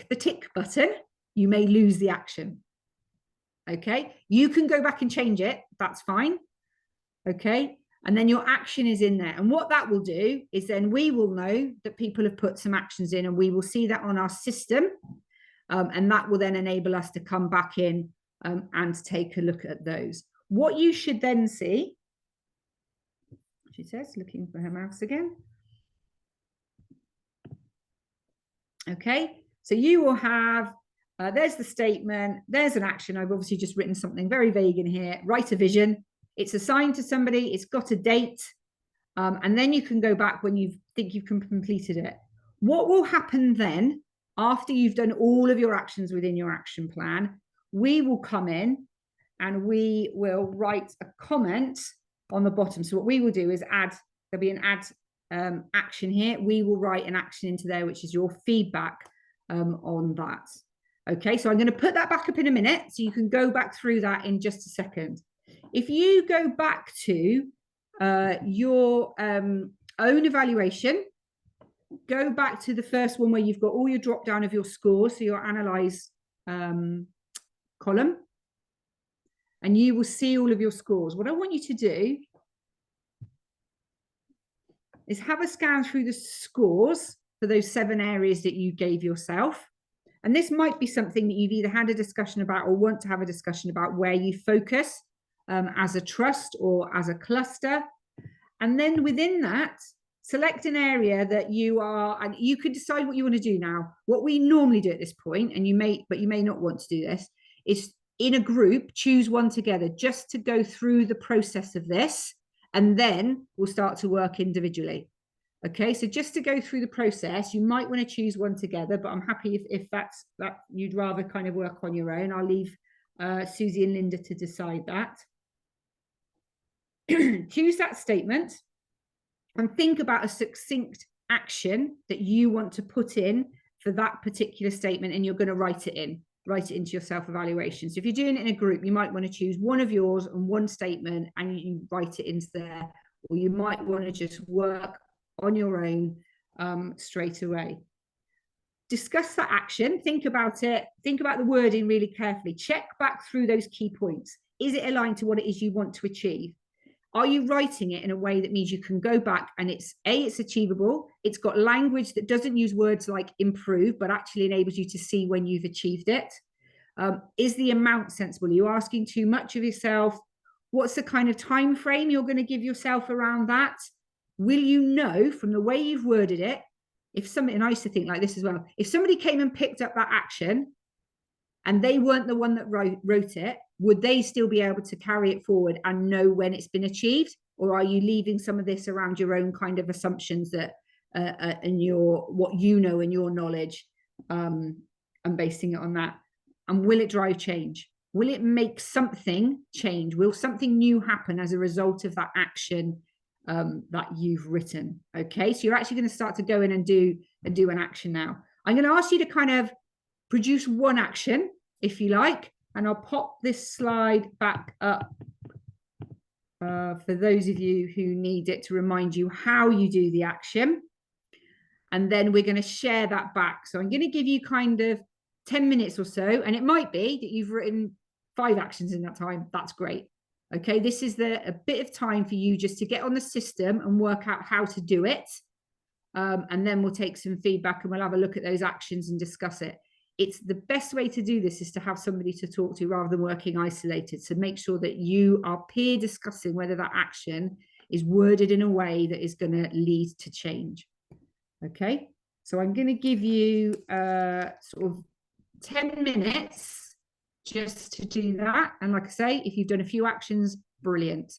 the tick button, you may lose the action. Okay, you can go back and change it. That's fine. Okay, and then your action is in there. And what that will do is then we will know that people have put some actions in, and we will see that on our system. And that will then enable us to come back in and take a look at those. What you should then see, she says, looking for her mouse again. Okay, so you will have, there's the statement, there's an action. I've obviously just written something very vague in here. Write a vision. It's assigned to somebody. It's got a date. And then you can go back when you think you've completed it. What will happen then, after you've done all of your actions within your action plan, we will come in and we will write a comment on the bottom. So what we will do is add, there'll be an add action here. We will write an action into there, which is your feedback on that. Okay, so I'm going to put that back up in a minute, so you can go back through that in just a second. If you go back to your own evaluation, go back to the first one where you've got all your drop down of your scores, so your analyze column, and you will see all of your scores. What I want you to do is have a scan through the scores for those 7 areas that you gave yourself. And this might be something that you've either had a discussion about or want to have a discussion about, where you focus as a trust or as a cluster. And then within that, select an area that you are, and you could decide what you want to do now. What we normally do at this point, and you may not want to do this, is in a group, choose one together just to go through the process of this, and then we'll start to work individually. Okay, so just to go through the process, you might want to choose one together, but I'm happy if that's that you'd rather kind of work on your own. I'll leave Susie and Linda to decide that. Choose that statement and think about a succinct action that you want to put in for that particular statement, and you're going to write it in. write it into your self-evaluation. So if you're doing it in a group, you might want to choose one of yours and one statement and you write it into there, or you might want to just work on your own straight away. Discuss that action, think about it, think about the wording really carefully, check back through those key points. Is it aligned to what it is you want to achieve? Are you writing it in a way that means you can go back and it's achievable, it's got language that doesn't use words like improve, but actually enables you to see when you've achieved it? Is the amount sensible? Are you asking too much of yourself? What's the kind of time frame you're going to give yourself around that? Will you know from the way you've worded it, if somebody, and I used to think like this as well, if somebody came and picked up that action and they weren't the one that wrote it, would they still be able to carry it forward and know when it's been achieved? Or are you leaving some of this around your own kind of assumptions that and what you know and your knowledge, and basing it on that? And will it drive change? Will it make something change? Will something new happen as a result of that action that you've written? Okay, so you're actually going to start to go in and do an action now. I'm going to ask you to kind of produce one action, if you like, and I'll pop this slide back up for those of you who need it to remind you how you do the action. And then we're going to share that back. So I'm going to give you kind of 10 minutes or so, and it might be that you've written 5 actions in that time. That's great. Okay, this is a bit of time for you just to get on the system and work out how to do it. And then we'll take some feedback and we'll have a look at those actions and discuss it. It's the best way to do this is to have somebody to talk to rather than working isolated. So make sure that you are peer discussing whether that action is worded in a way that is going to lead to change. Okay, so I'm going to give you sort of 10 minutes just to do that. And like I say, if you've done a few actions, brilliant.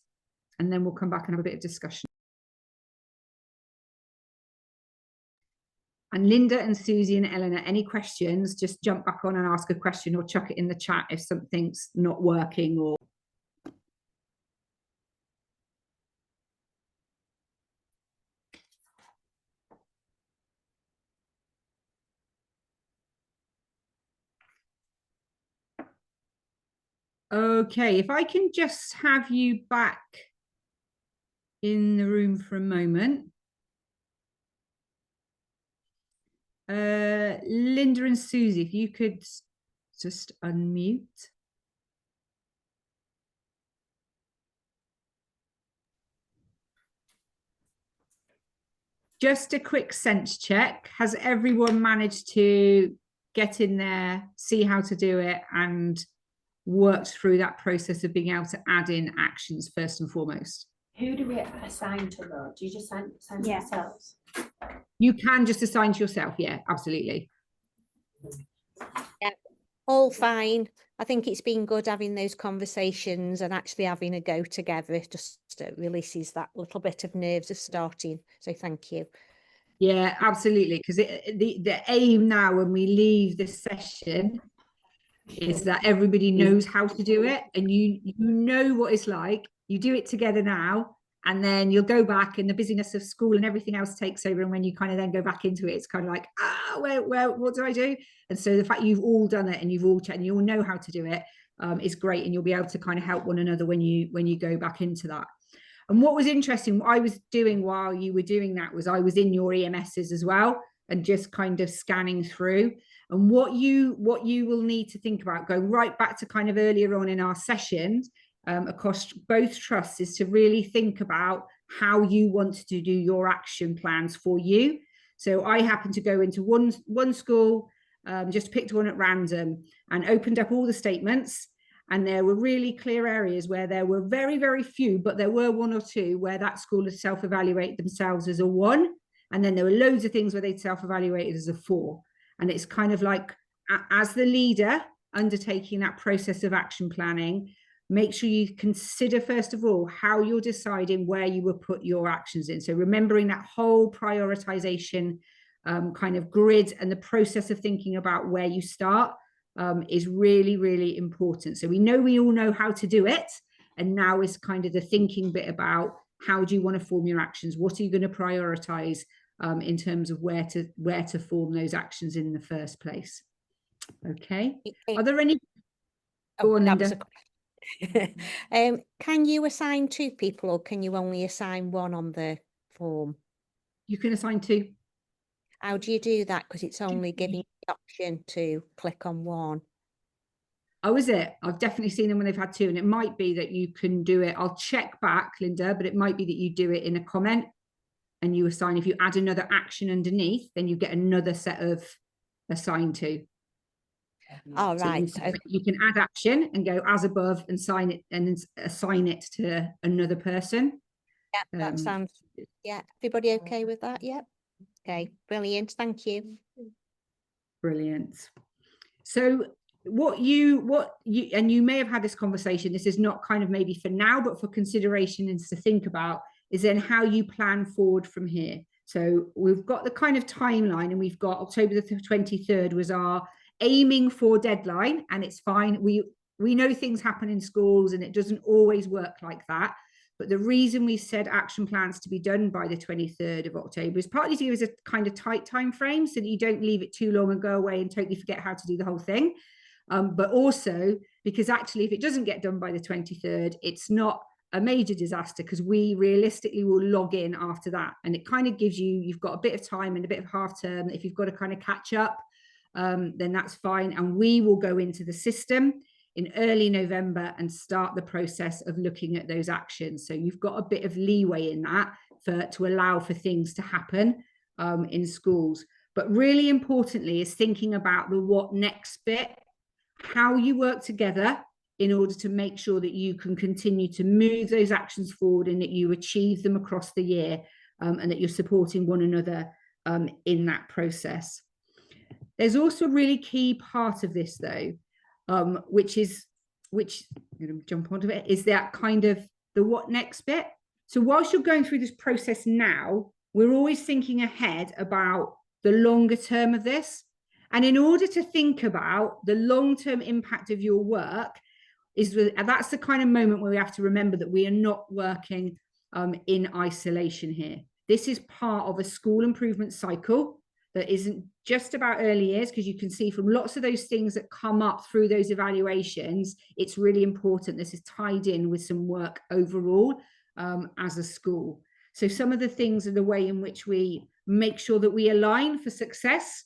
And then we'll come back and have a bit of discussion. And Linda and Susie and Eleanor, any questions, just jump back on and ask a question or chuck it in the chat if something's not working or. Okay, if I can just have you back in the room for a moment. Linda and Susie, if you could just unmute. Just a quick sense check. Has everyone managed to get in there, see how to do it, and worked through that process of being able to add in actions first and foremost? Who do we assign to though? Do you just assign to yourselves? You can just assign to yourself. Yeah, absolutely. Yeah, all fine. I think it's been good having those conversations and actually having a go together. It just releases that little bit of nerves of starting. So thank you. Yeah, absolutely. Because the aim now when we leave this session is that everybody knows how to do it, and you know what it's like. You do it together now, and then you'll go back and the busyness of school and everything else takes over, and when you kind of then go back into it, it's kind of like, where what do I do? And so the fact you've all done it and you've all checked and you all know how to do it is great, and you'll be able to kind of help one another when you go back into that. And what was interesting, what I was doing while you were doing that was I was in your EMSs as well and just kind of scanning through. And what you will need to think about, going right back to kind of earlier on in our sessions across both trusts, is to really think about how you want to do your action plans for you. So I happened to go into one school, just picked one at random and opened up all the statements. And there were really clear areas where there were very, very few, but there were 1 or 2 where that school had self-evaluated themselves as a 1. And then there were loads of things where they'd self-evaluated as a 4. And it's kind of like, as the leader undertaking that process of action planning, make sure you consider, first of all, how you're deciding where you will put your actions in. So remembering that whole prioritization kind of grid and the process of thinking about where you start is really, really important. So we all know how to do it. And now is kind of the thinking bit about how do you want to form your actions? What are you going to prioritize in terms of where to form those actions in the first place? Okay. Are there any? Go Oh, on, that was Linda. Can you assign 2 people, or can you only assign 1 on the form? You can assign 2. How do you do that? Because it's only giving you the option to click on 1. Oh, is it? I've definitely seen them when they've had 2, and it might be that you can do it. I'll check back, Linda, but it might be that you do it in a comment and you assign. If you add another action underneath, then you get another set of assign to. All So right. you can add action and go as above and sign it and then assign it to another person. Yeah, that sounds, yeah. Everybody okay with that? Yep. Okay, brilliant. Thank you. Brilliant. So what you and you may have had this conversation, this is not kind of maybe for now, but for consideration and to think about, is then how you plan forward from here. So we've got the kind of timeline, and we've got October the 23rd was our aiming for deadline, and it's fine. We know things happen in schools and it doesn't always work like that. But the reason we said action plans to be done by the 23rd of October is partly to give us a kind of tight time frame so that you don't leave it too long and go away and totally forget how to do the whole thing. But also because actually, if it doesn't get done by the 23rd, it's not a major disaster, because we realistically will log in after that. And it kind of gives you've got a bit of time and a bit of half term. If you've got to kind of catch up, then that's fine. And we will go into the system in early November and start the process of looking at those actions. So you've got a bit of leeway in that to allow for things to happen in schools. But really importantly is thinking about the what next bit, how you work together in order to make sure that you can continue to move those actions forward and that you achieve them across the year, and that you're supporting one another in that process. There's also a really key part of this though, which I'm going to jump onto it, is that kind of the what next bit. So whilst you're going through this process now, we're always thinking ahead about the longer term of this. And in order to think about the long-term impact of your work, that's the kind of moment where we have to remember that we are not working in isolation here. This is part of a school improvement cycle that isn't just about early years, because you can see from lots of those things that come up through those evaluations, it's really important. This is tied in with some work overall as a school. So some of the things are the way in which we make sure that we align for success,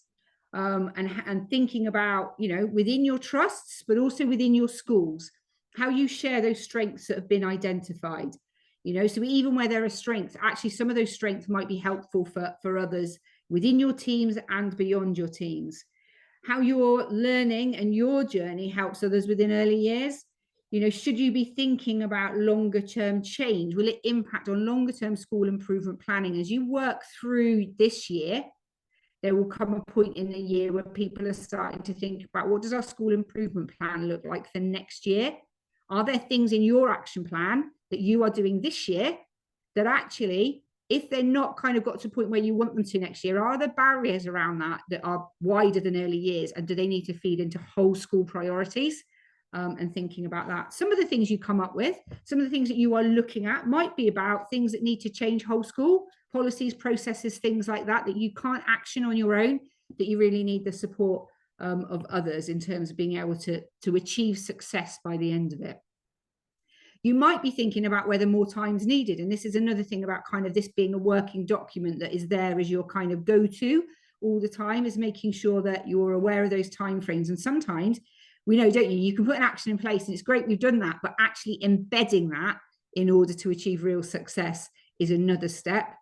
and thinking about, within your trusts, but also within your schools, how you share those strengths that have been identified. So even where there are strengths, actually some of those strengths might be helpful for others within your teams and beyond your teams. How your learning and your journey helps others within early years. Should you be thinking about longer term change? Will it impact on longer term school improvement planning? As you work through this year, there will come a point in the year where people are starting to think about, what does our school improvement plan look like for next year? Are there things in your action plan that you are doing this year that actually, if they're not kind of got to a point where you want them to next year, are there barriers around that are wider than early years? And do they need to feed into whole school priorities? And thinking about that. Some of the things you come up with, some of the things that you are looking at might be about things that need to change whole school, policies, processes, things like that you can't action on your own, that you really need the support of others in terms of being able to achieve success by the end of it. You might be thinking about whether more time's needed. And this is another thing about kind of this being a working document that is there as your kind of go-to all the time, is making sure that you're aware of those timeframes. And sometimes we know, don't you, you can put an action in place and it's great, we've done that, but actually embedding that in order to achieve real success is another step.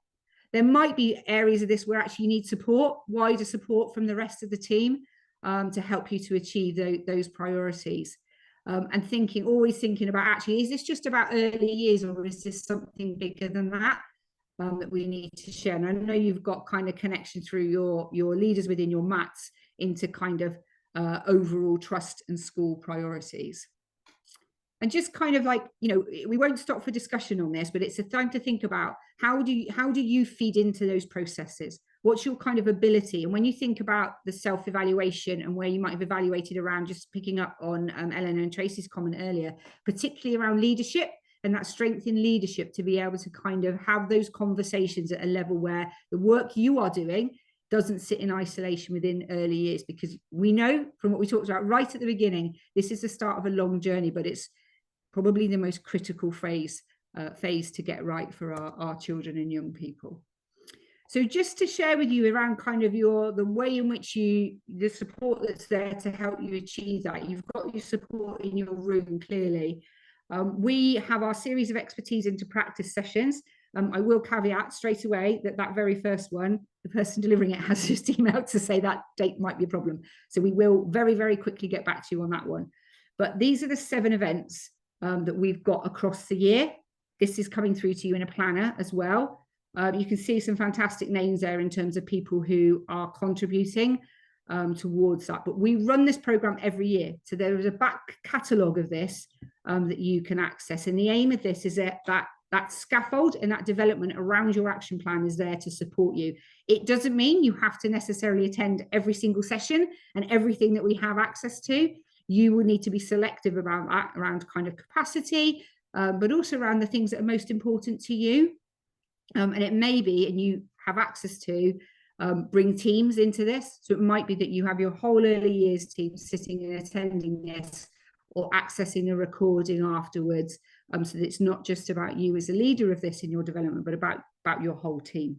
There might be areas of this where actually you need support, wider support from the rest of the team to help you to achieve those priorities. And always thinking about, actually, is this just about early years, or is this something bigger than that that we need to share? And I know you've got kind of connection through your leaders within your mats into kind of overall trust and school priorities. And just kind of like, we won't stop for discussion on this, but it's a time to think about how do you feed into those processes? What's your kind of ability? And when you think about the self-evaluation and where you might have evaluated around, just picking up on Eleanor and Tracy's comment earlier, particularly around leadership and that strength in leadership, to be able to kind of have those conversations at a level where the work you are doing doesn't sit in isolation within early years, because we know from what we talked about right at the beginning, this is the start of a long journey, but it's probably the most critical phase to get right for our children and young people. So just to share with you around kind of the way in which the support that's there to help you achieve that. You've got your support in your room, clearly. We have our series of expertise into practice sessions. I will caveat straight away that very first one, the person delivering it has just emailed to say that date might be a problem. So we will very, very quickly get back to you on that one. But these are the 7 events that we've got across the year. This is coming through to you in a planner as well. You can see some fantastic names there in terms of people who are contributing towards that. But we run this program every year. So there is a back catalogue of this that you can access. And the aim of this is that scaffold and that development around your action plan is there to support you. It doesn't mean you have to necessarily attend every single session and everything that we have access to. You will need to be selective about that, around kind of capacity, but also around the things that are most important to you. And it may be, and you have access to, bring teams into this. So it might be that you have your whole early years team sitting and attending this, or accessing a recording afterwards, so that it's not just about you as a leader of this in your development, but about your whole team.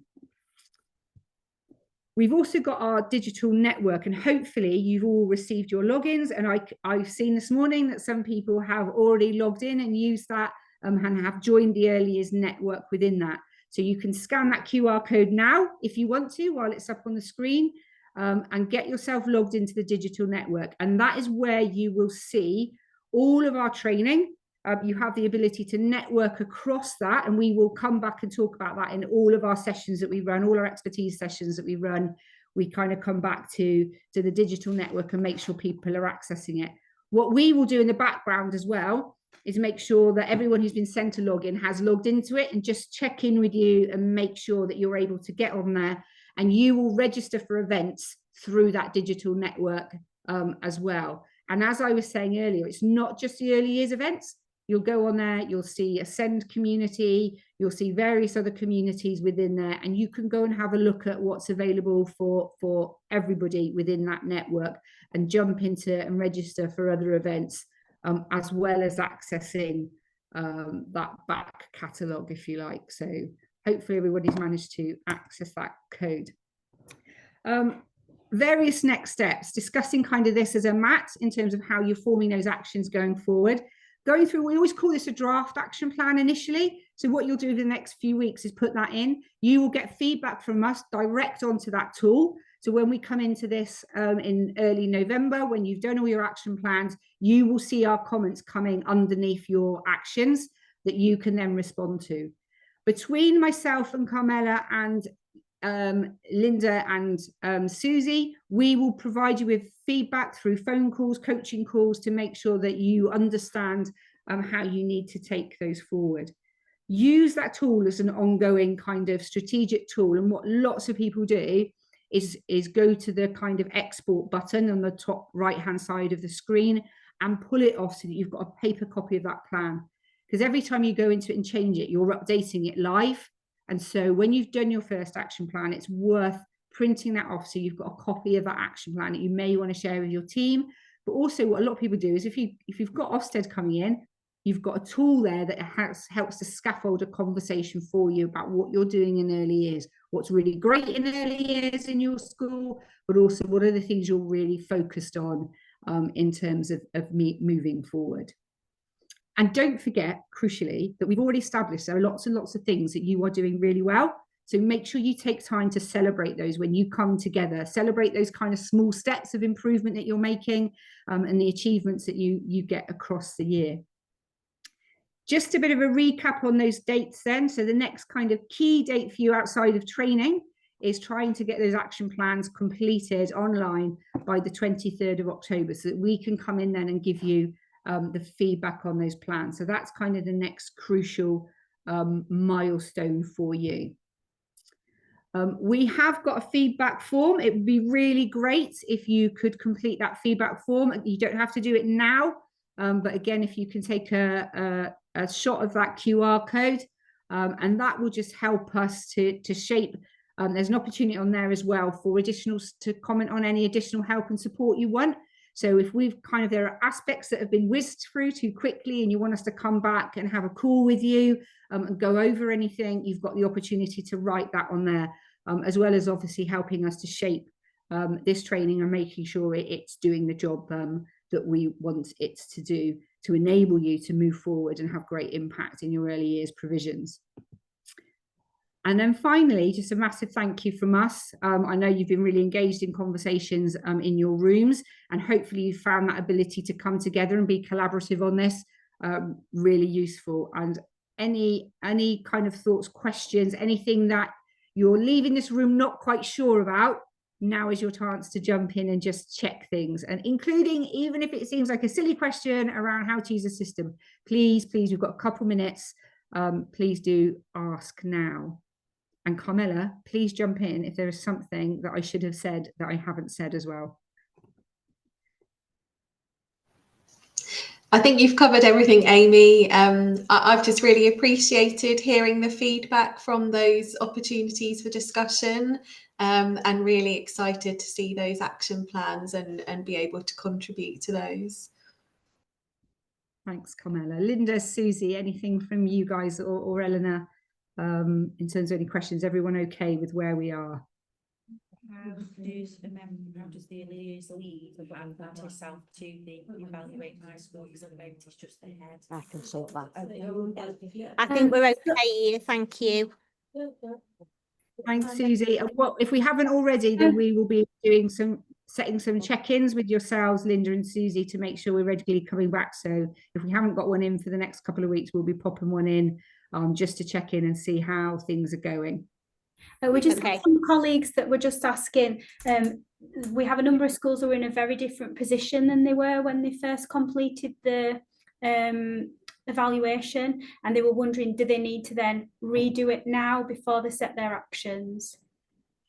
We've also got our digital network, and hopefully you've all received your logins. And I've seen this morning that some people have already logged in and used that and have joined the early years network within that. So you can scan that QR code now if you want to, while it's up on the screen, and get yourself logged into the digital network. And that is where you will see all of our training. You have the ability to network across that, and we will come back and talk about that in all of our sessions that we run, all our expertise sessions that we run. We kind of come back to the digital network and make sure people are accessing it. What we will do in the background as well is make sure that everyone who's been sent a login has logged into it, and just check in with you and make sure that you're able to get on there, and you will register for events through that digital network as well. And as I was saying earlier, it's not just the early years events. You'll go on there, you'll see Ascend community, you'll see various other communities within there, and you can go and have a look at what's available for everybody within that network, and jump into and register for other events, as well as accessing that back catalogue, if you like. So hopefully everybody's managed to access that code. Various next steps, discussing kind of this as a mat in terms of how you're forming those actions going forward. Going through, we always call this a draft action plan initially. So what you'll do in the next few weeks is put that in. You will get feedback from us direct onto that tool. So when we come into this in early November, when you've done all your action plans, you will see our comments coming underneath your actions that you can then respond to. Between myself and Carmela and Linda and Susie, we will provide you with feedback through phone calls, coaching calls, to make sure that you understand how you need to take those forward. Use that tool as an ongoing kind of strategic tool. And what lots of people do is go to the kind of export button on the top right hand side of the screen and pull it off so that you've got a paper copy of that plan. Because every time you go into it and change it, you're updating it live. And so when you've done your first action plan, it's worth printing that off so you've got a copy of that action plan that you may want to share with your team. But also what a lot of people do is if you've got Ofsted coming in, you've got a tool there that helps to scaffold a conversation for you about what you're doing in early years, what's really great in early years in your school, but also what are the things you're really focused on in terms of moving forward. And don't forget, crucially, that we've already established there are lots and lots of things that you are doing really well. So make sure you take time to celebrate those when you come together. Celebrate those kind of small steps of improvement that you're making and the achievements that you get across the year. Just a bit of a recap on those dates then. So the next kind of key date for you outside of training is trying to get those action plans completed online by the 23rd of October so that we can come in then and give you the feedback on those plans. So that's kind of the next crucial milestone for you. We have got a feedback form. It would be really great if you could complete that feedback form. You don't have to do it now, but again, if you can take a shot of that QR code, and that will just help us to shape There's an opportunity on there as well for additionals to comment on any additional help and support you want. So if there are aspects that have been whizzed through too quickly and you want us to come back and have a call with you and go over anything, you've got the opportunity to write that on there, as well as obviously helping us to shape this training and making sure it's doing the job that we want it to do, to enable you to move forward and have great impact in your early years provisions. And then finally, just a massive thank you from us. I know you've been really engaged in conversations in your rooms, and hopefully you found that ability to come together and be collaborative on this really useful. And any kind of thoughts, questions, anything that you're leaving this room not quite sure about, now is your chance to jump in and just check things, and including, even if it seems like a silly question around how to use a system, please, we've got a couple minutes. Please do ask now. And Carmela, please jump in if there is something that I should have said that I haven't said as well. I think you've covered everything, Amy. I've just really appreciated hearing the feedback from those opportunities for discussion, and really excited to see those action plans and be able to contribute to those. Thanks, Carmela. Linda, Susie, anything from you guys or Eleanor in terms of any questions? Everyone okay with where we are? How does the early years lead add that herself to the evaluate high school, because at the moment it's just ahead? I can sort that. I think we're okay here, thank you. Thanks, Susie. And what if we haven't already, then we will be setting some check-ins with yourselves, Linda and Susie, to make sure we're regularly coming back. So if we haven't got one in for the next couple of weeks, we'll be popping one in just to check in and see how things are going. We just have some colleagues that were just asking. We have a number of schools who are in a very different position than they were when they first completed the evaluation, and they were wondering, do they need to then redo it now before they set their actions?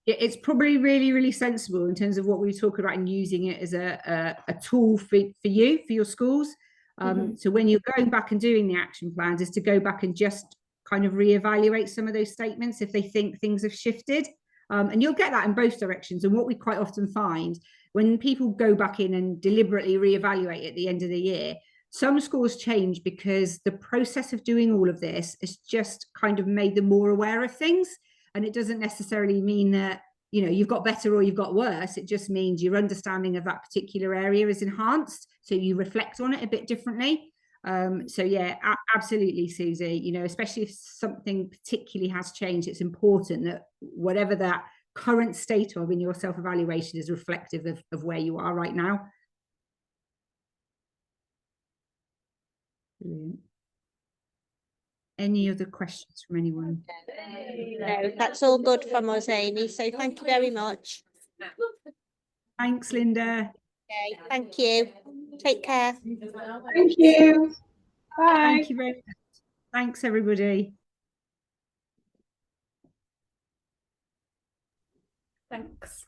It's probably really sensible in terms of what we were talking about, and using it as a tool for your schools. So when you're going back and doing the action plans, is to go back and just kind of reevaluate some of those statements if they think things have shifted. And you'll get that in both directions. And what we quite often find when people go back in and deliberately reevaluate at the end of the year, some schools change because the process of doing all of this has just kind of made them more aware of things. And it doesn't necessarily mean that, you know, you've got better or you've got worse. It just means your understanding of that particular area is enhanced. So you reflect on it a bit differently. So yeah, absolutely, Susie, you know, especially if something particularly has changed, it's important that whatever that current state of in your self-evaluation is reflective of where you are right now. Brilliant. Any other questions from anyone? No, that's all good from us, Amy. So thank you very much. Thanks, Linda. Okay, thank you. Take care. Thank you. Bye. Thank you very much. Thanks, everybody. Thanks.